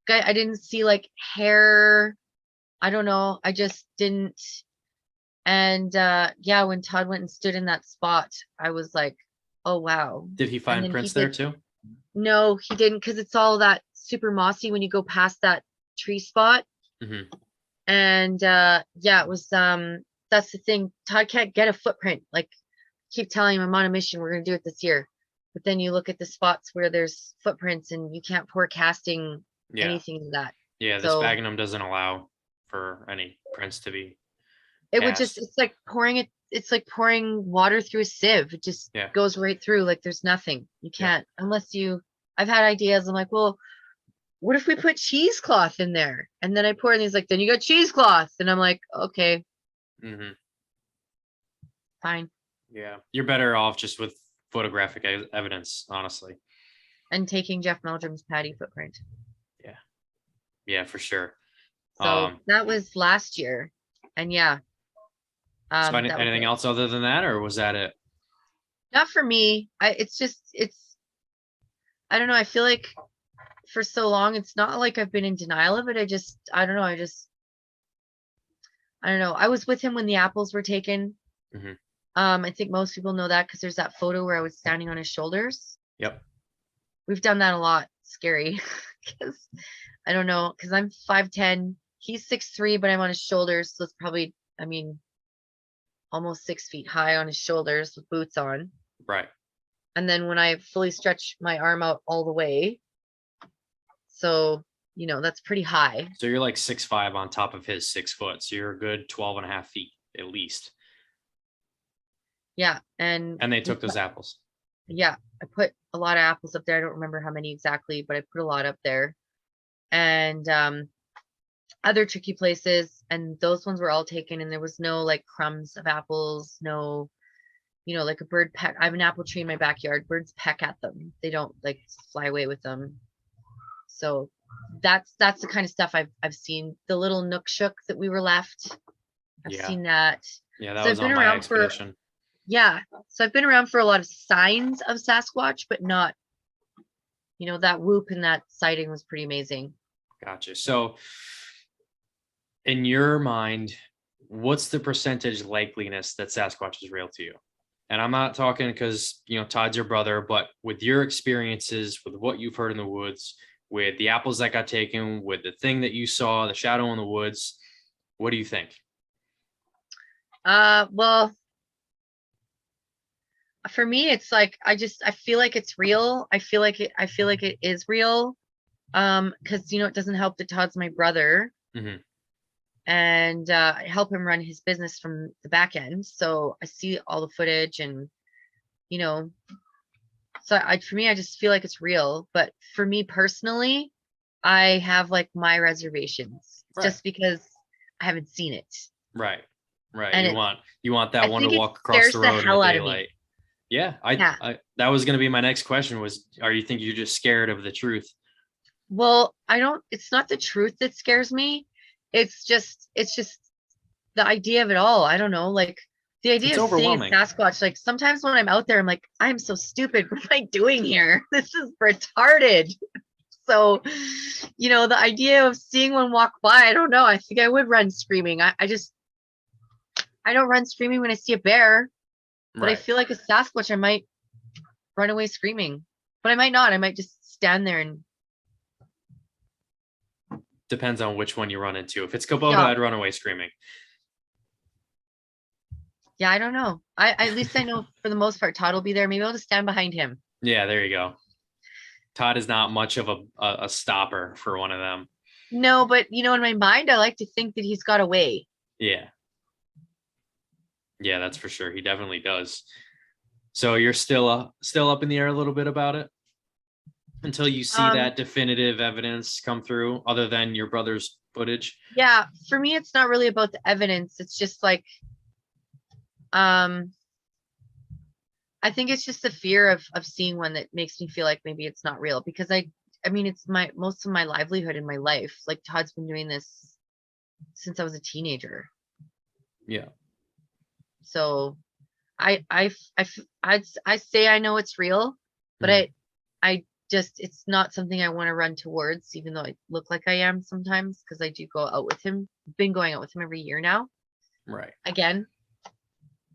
I didn't see like hair. I don't know. I just didn't. And yeah, when Todd went and stood in that spot, I was like, oh, wow. Did he And find then he prints there said, too? no, he didn't, because it's all that super mossy when you go past that tree spot. Hmm. And yeah, it was, that's the thing. Todd can't get a footprint. Like, keep telling him I'm on a mission. We're going to do it this year. But then you look at the spots where there's footprints and you can't pour casting Yeah. anything to that. Yeah, the So sphagnum doesn't allow for any prints to be it would just, cast. it's like pouring water through a sieve. It just Yeah. goes right through. Like there's nothing. You Yeah. can't, unless you, I've had ideas. I'm like, well, what if we put cheesecloth in there? And then I pour, and he's like, then you got cheesecloth. And I'm like, okay, Hmm. fine. Yeah, you're better off just with photographic evidence, honestly. And taking Jeff Meldrum's Patty footprint. Yeah. Yeah, for sure. So that was last year. And yeah. So That was anything it. else other than that, or was that it? Not for me. I don't know. I feel like for so long, it's not like I've been in denial of it. I don't know. I don't know. I was with him when the apples were taken. Hmm. I think most people know that because there's that photo where I was standing on his shoulders. Yep. We've done that a lot. Scary. Because I don't know. Because I'm 5'10". He's 6'3", but I'm on his shoulders. So it's probably, I mean, almost 6 feet high on his shoulders with boots on. Right. And then when I fully stretch my arm out all the way, so, that's pretty high. So you're like 6'5" on top of his 6 foot. So you're a good 12 and a half feet at least. Yeah. And they took those apples. Yeah. I put a lot of apples up there. I don't remember how many exactly, but I put a lot up there. And other tricky places. And those ones were all taken. And there was no like crumbs of apples, no, like a bird peck. I have an apple tree in my backyard. Birds peck at them. They don't like fly away with them. So that's the kind of stuff I've seen. The little nook shook that we were left. I've seen that. Yeah, that So was I've been on my around expedition. So I've been around for a lot of signs of Sasquatch, but not, that whoop and that sighting was pretty amazing. Gotcha. So in your mind, what's the percentage likeliness that Sasquatch is real to you? And I'm not talking because, Todd's your brother, but with your experiences, with what you've heard in the woods, with the apples that got taken, with the thing that you saw, the shadow in the woods, what do you think? Well, for me, it's like, I feel like it's real. I feel like it is real. Because, it doesn't help that Todd's my brother. Mm-hmm. And I help him run his business from the back end. So I see all the footage and, so for me, I just feel like it's real. But for me personally, I have like my reservations just because I haven't seen it. Right. And you want that one to walk across scares the the road in hell the out of me. daylight. Yeah, I that was going to be my next question was, are you think you're just scared of the truth? Well, it's not the truth that scares me. It's just the idea of it all. I don't know, like the idea It's of seeing overwhelming. Sasquatch. Like sometimes when I'm out there, I'm like, I'm so stupid. What am I doing here? This is retarded. So, the idea of seeing one walk by, I don't know. I think I would run screaming. I don't run screaming when I see a bear, but I feel like a Sasquatch, I might run away screaming, but I might not. I might just stand there and. Depends on which one you run into. If it's Kubota, I'd run away screaming. Yeah, I don't know. At least I know for the most part, Todd will be there. Maybe I'll just stand behind him. Yeah, there you go. Todd is not much of a stopper for one of them. No, but in my mind, I like to think that he's got a way. Yeah. Yeah, that's for sure. He definitely does. So you're still up in the air a little bit about it until you see that definitive evidence come through, other than your brother's footage. Yeah, for me, it's not really about the evidence. It's just like, I think it's just the fear of seeing one that makes me feel like maybe it's not real, because I mean, it's most of my livelihood in my life. Like Todd's been doing this since I was a teenager. Yeah. So I'd say I know it's real, but I just, it's not something I want to run towards, even though I look like I am sometimes, because I do go out with him. I've been going out with him every year now. Right. Again.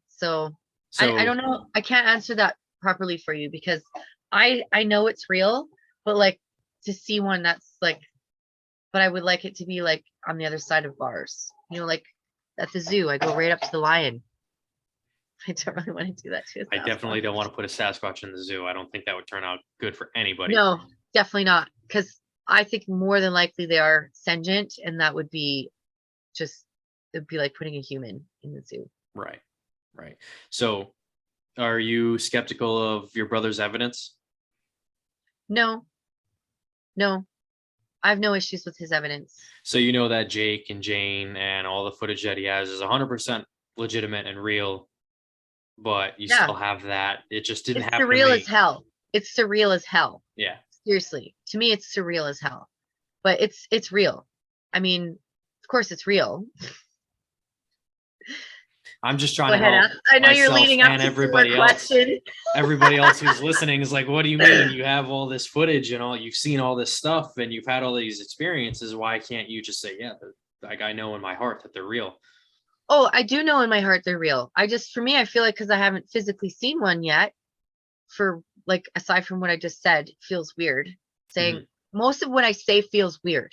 So I don't know. I can't answer that properly for you, because I know it's real, but like to see one that's like, but I would like it to be like on the other side of bars, like at the zoo, I go right up to the lion. I don't really want to do that to a Sasquatch. I definitely don't want to put a Sasquatch in the zoo. I don't think that would turn out good for anybody. No, definitely not. Because I think more than likely they are sentient, and that would be just, it'd be like putting a human in the zoo. Right. Right. So are you skeptical of your brother's evidence? No, no, I have no issues with his evidence. So you know that Jake and Jane and all the footage that he has is 100% legitimate and real, but you Yeah. still have that. It just didn't It's happen to surreal me. as hell. It's surreal as hell. Yeah. Seriously, to me, it's surreal as hell. But it's real. I mean, of course, it's real. I'm just Go trying to ahead. help I know you're myself leading up and to some more everybody else. questions. Everybody else who's listening is like, what do you mean? You have all this footage and all, you've seen all this stuff and you've had all these experiences. Why can't you just say, yeah, like I know in my heart that they're real? Oh, I do know in my heart they're real. For me, I feel like because I haven't physically seen one yet, for like, aside from what I just said, it feels weird. Saying most of what I say feels weird.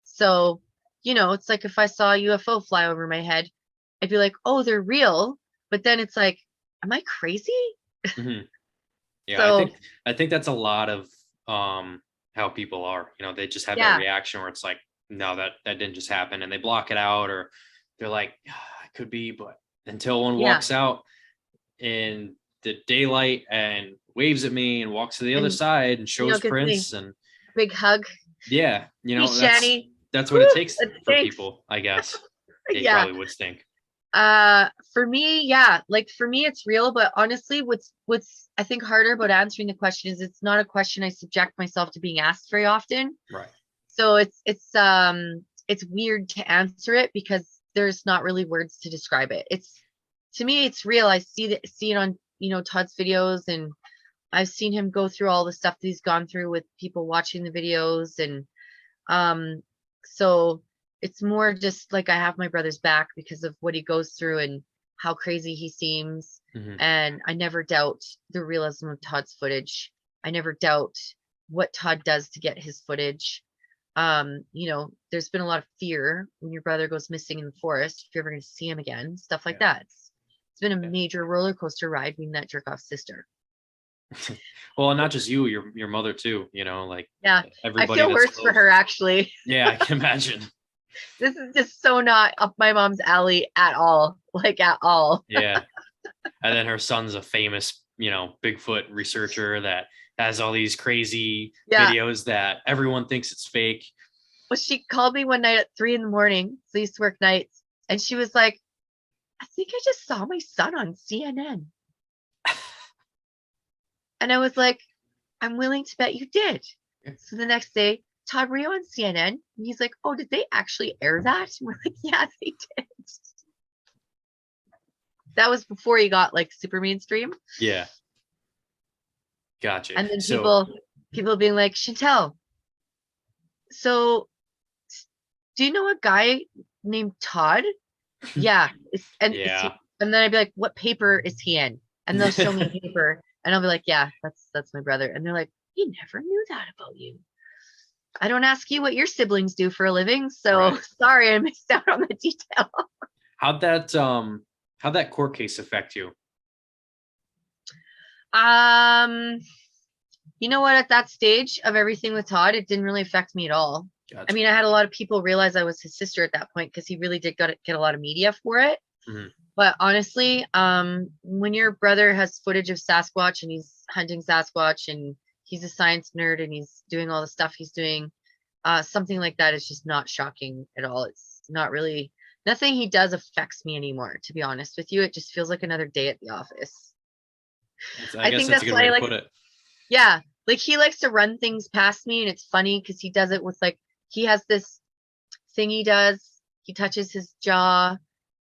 So, it's like if I saw a UFO fly over my head, I'd be like, oh, they're real. But then it's like, am I crazy? Mm-hmm. Yeah, So, I think that's a lot of how people are. They just have that yeah, reaction where it's like, no, that didn't just happen, and they block it out, or they're like, it could be, but until one yeah. walks out in the daylight and waves at me and walks to the other And, side and shows gives me prints, and a big hug. yeah, Hey, Shani. that's what Woo, it takes that for stinks. people, I guess. It Yeah. probably would stink. For me, yeah, like for me it's real, but honestly what's I think harder about answering the question is it's not a question I subject myself to being asked very often. Right. So it's weird to answer it because there's not really words to describe it. To me it's real. I see it on Todd's videos, and I've seen him go through all the stuff that he's gone through with people watching the videos, and so it's more just like I have my brother's back because of what he goes through and how crazy he seems. And I never doubt the realism of Todd's footage. I never doubt what Todd does to get his footage. There's been a lot of fear when your brother goes missing in the forest, if you're ever going to see him again, stuff like that. It's been a major roller coaster ride being that jerk off sister. Well, and not just you, your mother too, like yeah, everybody. I feel worse for her, actually. Yeah, I can imagine. This is just so not up my mom's alley at all, like at all. Yeah. And then her son's a famous, Bigfoot researcher that has all these crazy videos that everyone thinks it's fake. Well, she called me one night at 3 a.m. So I used to work nights, and she was like, I think I just saw my son on CNN. And I was like, I'm willing to bet you did. So the next day, Todd, were you on CNN? And he's like, oh, did they actually air that? And we're like, yeah, they did. That was before he got like super mainstream. Yeah. Gotcha. And then people being like, Chantel, so do you know a guy named Todd? Yeah. And then I'd be like, what paper is he in? And they'll show me a paper, and I'll be like, yeah, that's my brother. And they're like, we never knew that about you. I don't ask you what your siblings do for a living, so sorry I missed out on the detail. How'd that court case affect you? You know what? At that stage of everything with Todd, it didn't really affect me at all. Gotcha. I mean, I had a lot of people realize I was his sister at that point because he really did get a lot of media for it. But honestly, when your brother has footage of Sasquatch and he's hunting Sasquatch and he's a science nerd and he's doing all the stuff he's doing, something like that is just not shocking at all. It's not really, nothing he does affects me anymore, to be honest with you. It just feels like another day at the office. I guess that's a good way to put it. Yeah, like he likes to run things past me, and it's funny because he does it with like, he has this thing he does. He touches his jaw,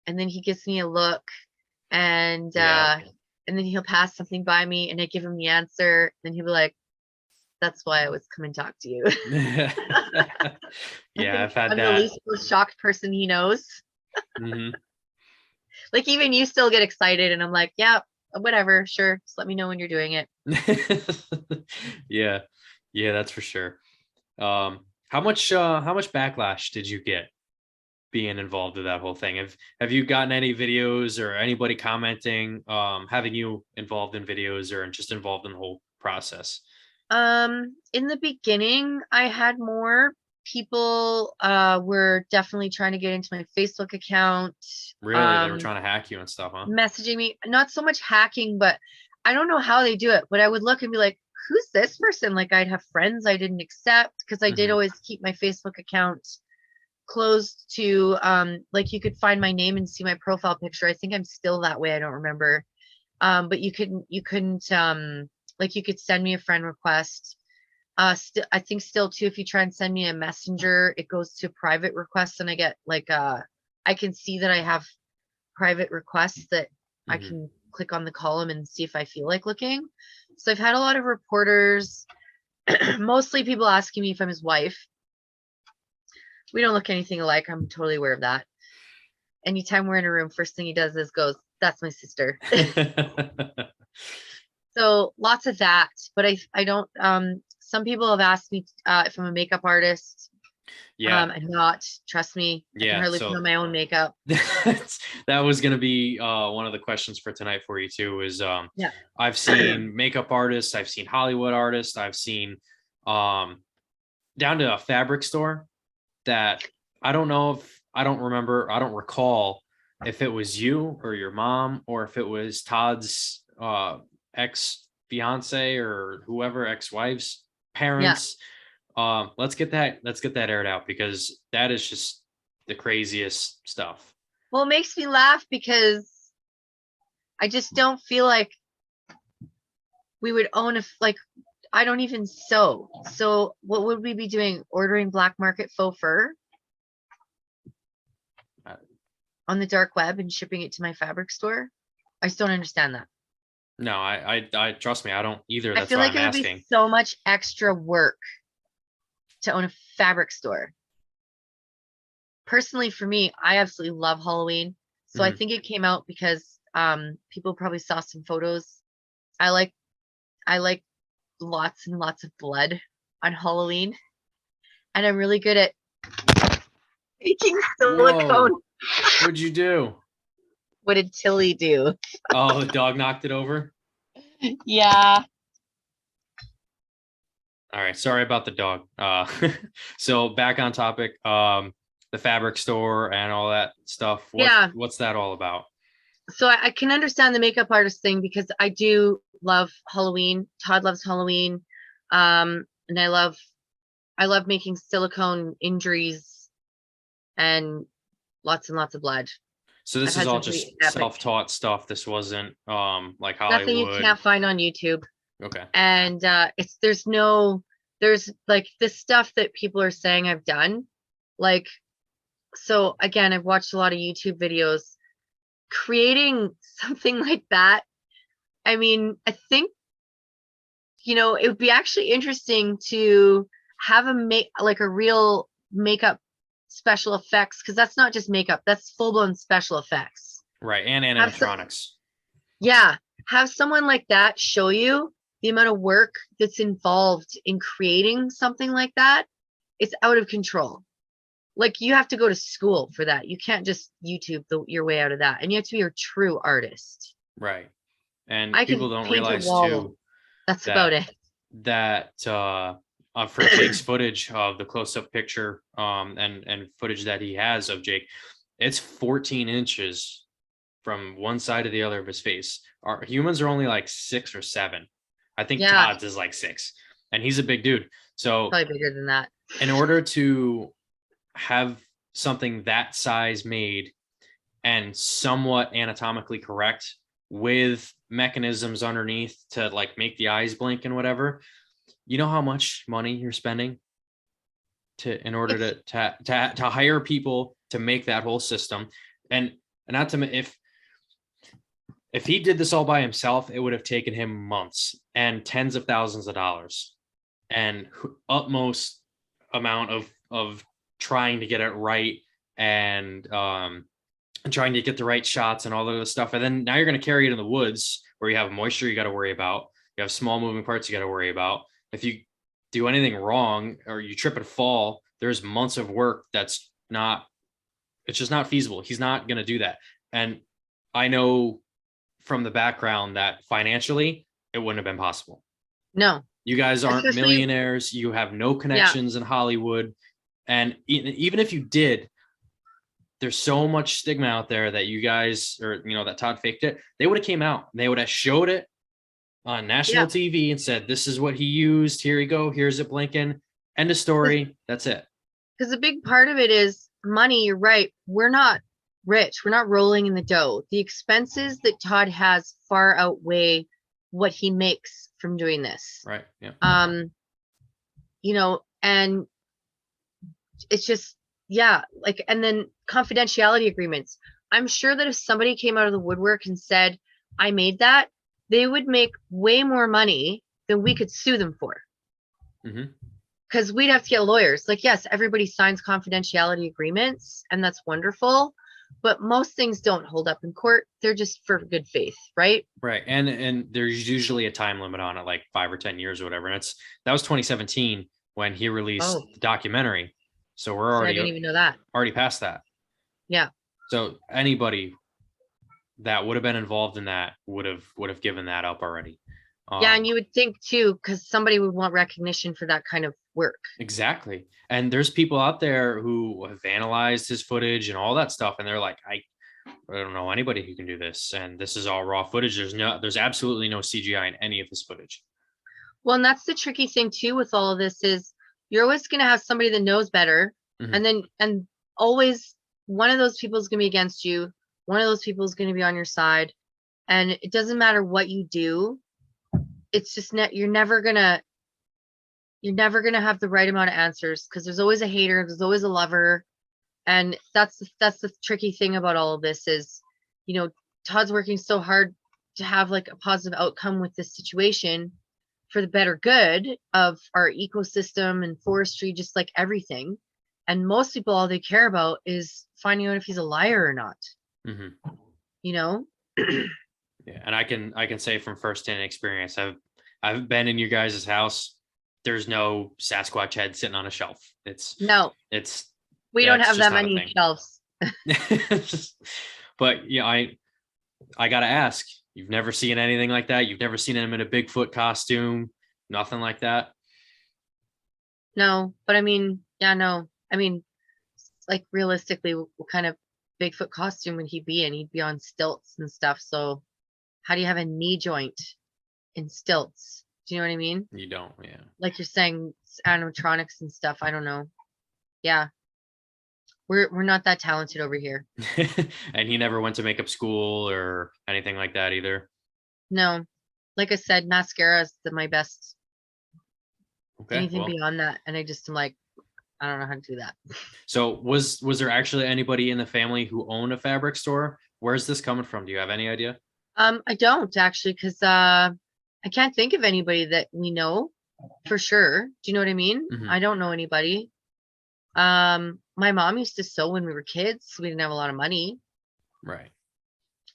and then he gives me a look, and then he'll pass something by me, and I give him the answer, and he'll be like, "That's why I was coming to talk to you." Yeah, I've had I'm that. the least most shocked person he knows. Like even you still get excited, and I'm like, "Yeah, whatever, sure. Just let me know when you're doing it." Yeah, that's for sure. How much backlash did you get being involved with that whole thing? Have you gotten any videos or anybody commenting, having you involved in videos or just involved in the whole process? In the beginning, I had more people were definitely trying to get into my Facebook account. Really, they were trying to hack you and stuff, huh? Messaging me, not so much hacking, but I don't know how they do it, but I would look and be like, who's this person? Like, I'd have friends I didn't accept because I did always keep my Facebook account closed to like you could find my name and see my profile picture. I think I'm still that way. I don't remember. But you couldn't like you could send me a friend request. I think still too, if you try and send me a messenger, it goes to private requests and I get like I can see that I have private requests that I can click on the column and see if I feel like looking. So I've had a lot of reporters, mostly people asking me if I'm his wife. We don't look anything alike. I'm totally aware of that. Anytime we're in a room, first thing he does is goes, "That's my sister." So lots of that, but I don't, some people have asked me if I'm a makeup artist. Yeah. I'm not, trust me. I can hardly put on my own makeup. That was going to be one of the questions for tonight for you too, is Yeah. I've seen makeup artists, I've seen Hollywood artists, I've seen down to a fabric store that I don't know if I don't recall if it was you or your mom or if it was Todd's ex fiance or whoever, ex-wife's parents. Let's get that aired out because that is just the craziest stuff. Well, it makes me laugh because I just don't feel like we would own like I don't even sew. So what would we be doing? Ordering black market faux fur on the dark web and shipping it to my fabric store? I just don't understand that. No, I trust me, I don't either. I That's feel why like I'm it would asking. be so much extra work to own a fabric store. Personally, for me, I absolutely love Halloween. So I think it came out because people probably saw some photos. I like lots and lots of blood on Halloween. And I'm really good at making silicone. Whoa. What'd you do? What did Tilly do? Oh, the dog knocked it over? Yeah. All right, sorry about the dog. So back on topic, the fabric store and all that stuff. What's that all about? So I can understand the makeup artist thing because I do love Halloween. Todd loves Halloween. And I love making silicone injuries and lots of blood. So this is all just self-taught stuff. This wasn't like Hollywood. Nothing you can't find on YouTube. Okay. And there's like this stuff that people are saying I've done. Like, so again, I've watched a lot of YouTube videos. Creating something like that, I mean, I think, it would be actually interesting to have a real makeup special effects, because that's not just makeup, that's full-blown special effects. Right, and animatronics. Have someone like that show you the amount of work that's involved in creating something like that. It's out of control. Like, you have to go to school for that. You can't just YouTube your way out of that. And you have to be a true artist. Right. And I people don't realize too. That's about it. That for Jake's footage of the close-up picture and footage that he has of Jake, it's 14 inches from one side to the other of his face. Our humans are only like 6 or 7. I think Todd's is like 6, and he's a big dude. So probably bigger than that. In order to have something that size made and somewhat anatomically correct with mechanisms underneath to like make the eyes blink and whatever, you know how much money you're spending in order to hire people to make that whole system. And not to, if he did this all by himself, it would have taken him months and tens of thousands of dollars and utmost amount of trying to get it right and trying to get the right shots and all of this stuff. And then now you're going to carry it in the woods where you have moisture you got to worry about. You have small moving parts you got to worry about. If you do anything wrong or you trip and fall, there's months of work it's just not feasible. He's not going to do that. And I know from the background that financially it wouldn't have been possible. No. You guys aren't Especially- millionaires. You have no connections in Hollywood. And even if you did, there's so much stigma out there that you guys, or, you know, that Todd faked it. They would have came out. They would have showed it on national TV and said, this is what he used. Here you go. Here's it blinking. End of story. That's it. Because a big part of it is money. You're right. We're not rich. We're not rolling in the dough. The expenses that Todd has far outweigh what he makes from doing this. Right. Yeah. You know, and it's just, yeah, like, and then confidentiality agreements. I'm sure that if somebody came out of the woodwork and said, I made that, they would make way more money than we could sue them for. Because we'd have to get lawyers. Like, yes, everybody signs confidentiality agreements, and that's wonderful. But most things don't hold up in court. They're just for good faith, right? Right. And there's usually a time limit on it, like 5 or 10 years or whatever. And that was 2017 when he released the documentary. So we're already, I didn't even know that. Already past that. Yeah. So anybody that would have been involved in that would have given that up already. Yeah, and you would think too, because somebody would want recognition for that kind of work. Exactly. And there's people out there who have analyzed his footage and all that stuff, and they're like, I don't know anybody who can do this, and this is all raw footage. There's absolutely no CGI in any of this footage. Well, and that's the tricky thing too with all of this is you're always going to have somebody that knows better, and always one of those people is going to be against you. One of those people is going to be on your side, and it doesn't matter what you do. It's just you're never gonna have the right amount of answers, because there's always a hater, there's always a lover. And that's the tricky thing about all of this is, you know, Todd's working so hard to have like a positive outcome with this situation for the better good of our ecosystem and forestry, just like everything. And most people, all they care about is finding out if he's a liar or not. You know? Yeah, and I can say from firsthand experience, I've been in your guys' house. There's no Sasquatch head sitting on a shelf. We don't have that many shelves. But yeah, I gotta ask, you've never seen anything like that? You've never seen him in a Bigfoot costume? Nothing like that? No, but I mean, yeah, no. I mean, like realistically, what kind of Bigfoot costume would he be in? He'd be on stilts and stuff. So how do you have a knee joint in stilts? Do you know what I mean? You don't, yeah. Like you're saying, animatronics and stuff. I don't know. Yeah. We're not that talented over here. And he never went to makeup school or anything like that either? No. Like I said, mascara is my best. Okay. Anything beyond that. And I just am like, I don't know how to do that. So was there actually anybody in the family who owned a fabric store? Where's this coming from? Do you have any idea? I don't actually, because I can't think of anybody that we know for sure. Do you know what I mean? I don't know anybody. My mom used to sew when we were kids. We didn't have a lot of money. Right.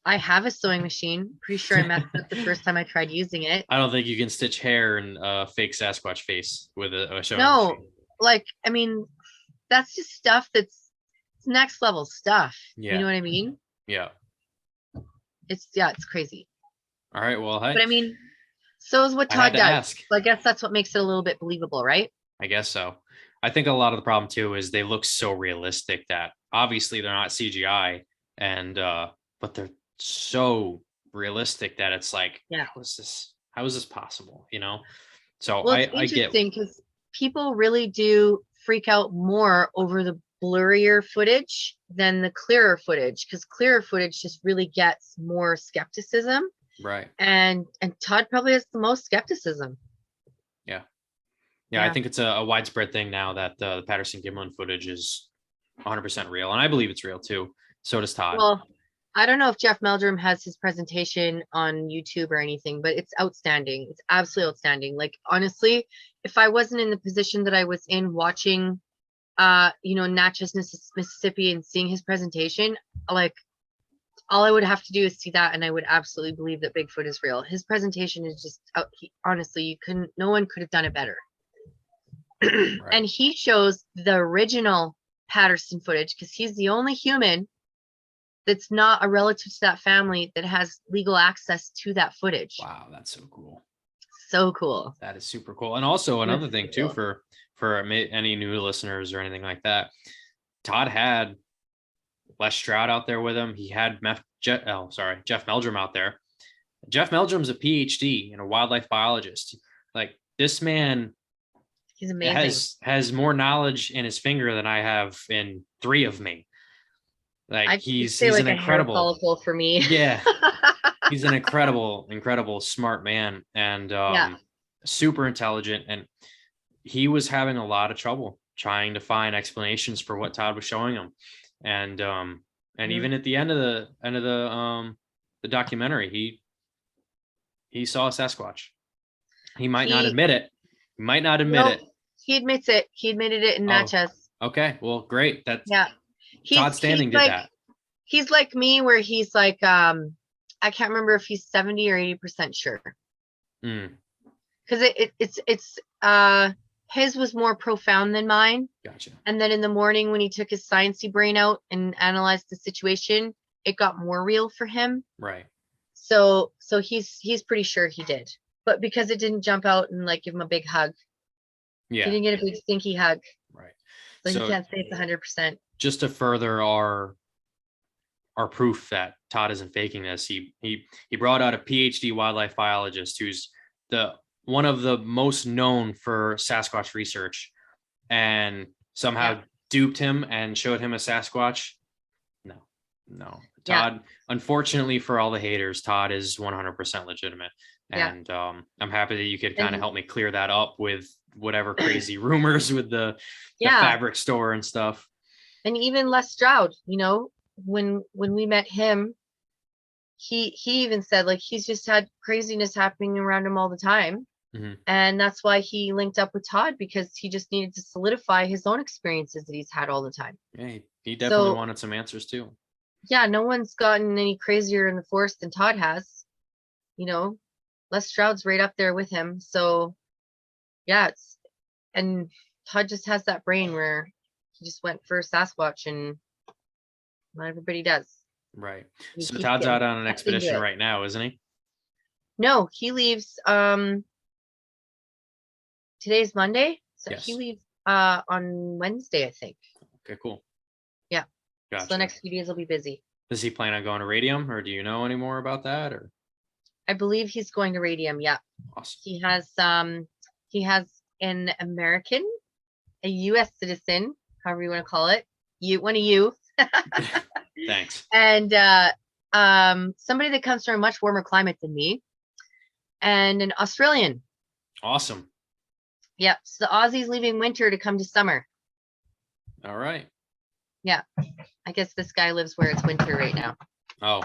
I have a sewing machine. Pretty sure I messed up the first time I tried using it. I don't think you can stitch hair in a fake Sasquatch face with a sewing machine. Like, I mean, that's just stuff that's next level stuff. Yeah. You know what I mean? Yeah. It's crazy. All right. Well, hey. But I mean, so is what Todd does. So I guess that's what makes it a little bit believable, right? I guess so. I think a lot of the problem too is they look so realistic that obviously they're not CGI, and but they're so realistic that it's like, how is this possible? You know? So well, it's interesting because people really do freak out more over the blurrier footage than the clearer footage, because clearer footage just really gets more skepticism. Right. And Todd probably has the most skepticism. Yeah, I think it's a widespread thing now that the Patterson-Gimlin footage is 100% real, and I believe it's real too. So does Todd. Well, I don't know if Jeff Meldrum has his presentation on YouTube or anything, but it's outstanding. It's absolutely outstanding. Like, honestly, if I wasn't in the position that I was in watching, Natchez, Mississippi, and seeing his presentation, like, all I would have to do is see that, and I would absolutely believe that Bigfoot is real. His presentation is just, honestly, no one could have done it better. Right. And he shows the original Patterson footage because he's the only human that's not a relative to that family that has legal access to that footage. Wow, that's so cool. so cool. That is super cool. And also It was another thing super too, cool. for any new listeners or anything like that, Todd had Les Stroud out there with him. He had Jeff Meldrum out there. Jeff Meldrum's a PhD and a wildlife biologist. Like, this man He's amazing. has more knowledge in his finger than I have in 3 of me. Like, I'd he's say like an a hair incredible, follicle for me. yeah, he's an incredible smart man, and Yeah. super intelligent. And he was having a lot of trouble trying to find explanations for what Todd was showing him. And even at the end of the documentary, he saw a Sasquatch. He might not admit it. He might not admit it. He admits it. He admitted it in Natchez. Okay, well, great. That's Todd Standing did that. He's like me, where he's like, I can't remember if he's 70 or 80% sure. Because it's his was more profound than mine. Gotcha. And then in the morning, when he took his sciencey brain out and analyzed the situation, it got more real for him. Right. So he's pretty sure he did, but because it didn't jump out and like give him a big hug. Yeah. He didn't get a big stinky hug. Right. So he can't say it's 100%. Just to further our proof that Todd isn't faking this, he brought out a PhD wildlife biologist who's one of the most known for Sasquatch research, and somehow duped him and showed him a Sasquatch. No. Todd, unfortunately for all the haters, Todd is 100% legitimate. And I'm happy that you could kind of help me clear that up with whatever crazy rumors with the fabric store and stuff. And even Les Stroud, when we met him, he even said like he's just had craziness happening around him all the time. Mm-hmm. And that's why he linked up with Todd, because he just needed to solidify his own experiences that he's had all the time. Yeah, he definitely wanted some answers too. Yeah, no one's gotten any crazier in the forest than Todd has. Les Stroud's right up there with him. So and Todd just has that brain where he just went for Sasquatch, and not everybody does. Right. So Todd's out on an expedition right now, isn't he? No, he leaves today's Monday. So he leaves on Wednesday, I think. Okay, cool. Yeah. Gotcha. So the next few days will be busy. Does he plan on going to Radium, or do you know any more about that? Or I believe he's going to Radium. Yeah. Awesome. He has an American, a U.S. citizen, however you want to call it. One of you. Thanks. And somebody that comes from a much warmer climate than me, and an Australian. Awesome. Yep. So the Aussies leaving winter to come to summer. All right. Yeah. I guess this guy lives where it's winter right now. Oh.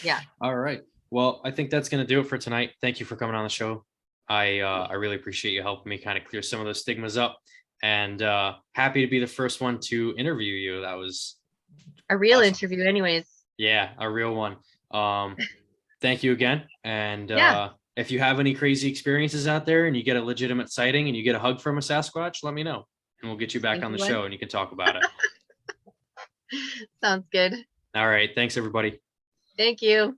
Yeah. All right. Well, I think that's going to do it for tonight. Thank you for coming on the show. I really appreciate you helping me kind of clear some of those stigmas up, and happy to be the first one to interview you. That was a real awesome. Interview anyways. Yeah, a real one. Thank you again. And if you have any crazy experiences out there and you get a legitimate sighting and you get a hug from a Sasquatch, let me know and we'll get you back on the show and you can talk about it. Sounds good. All right. Thanks, everybody. Thank you.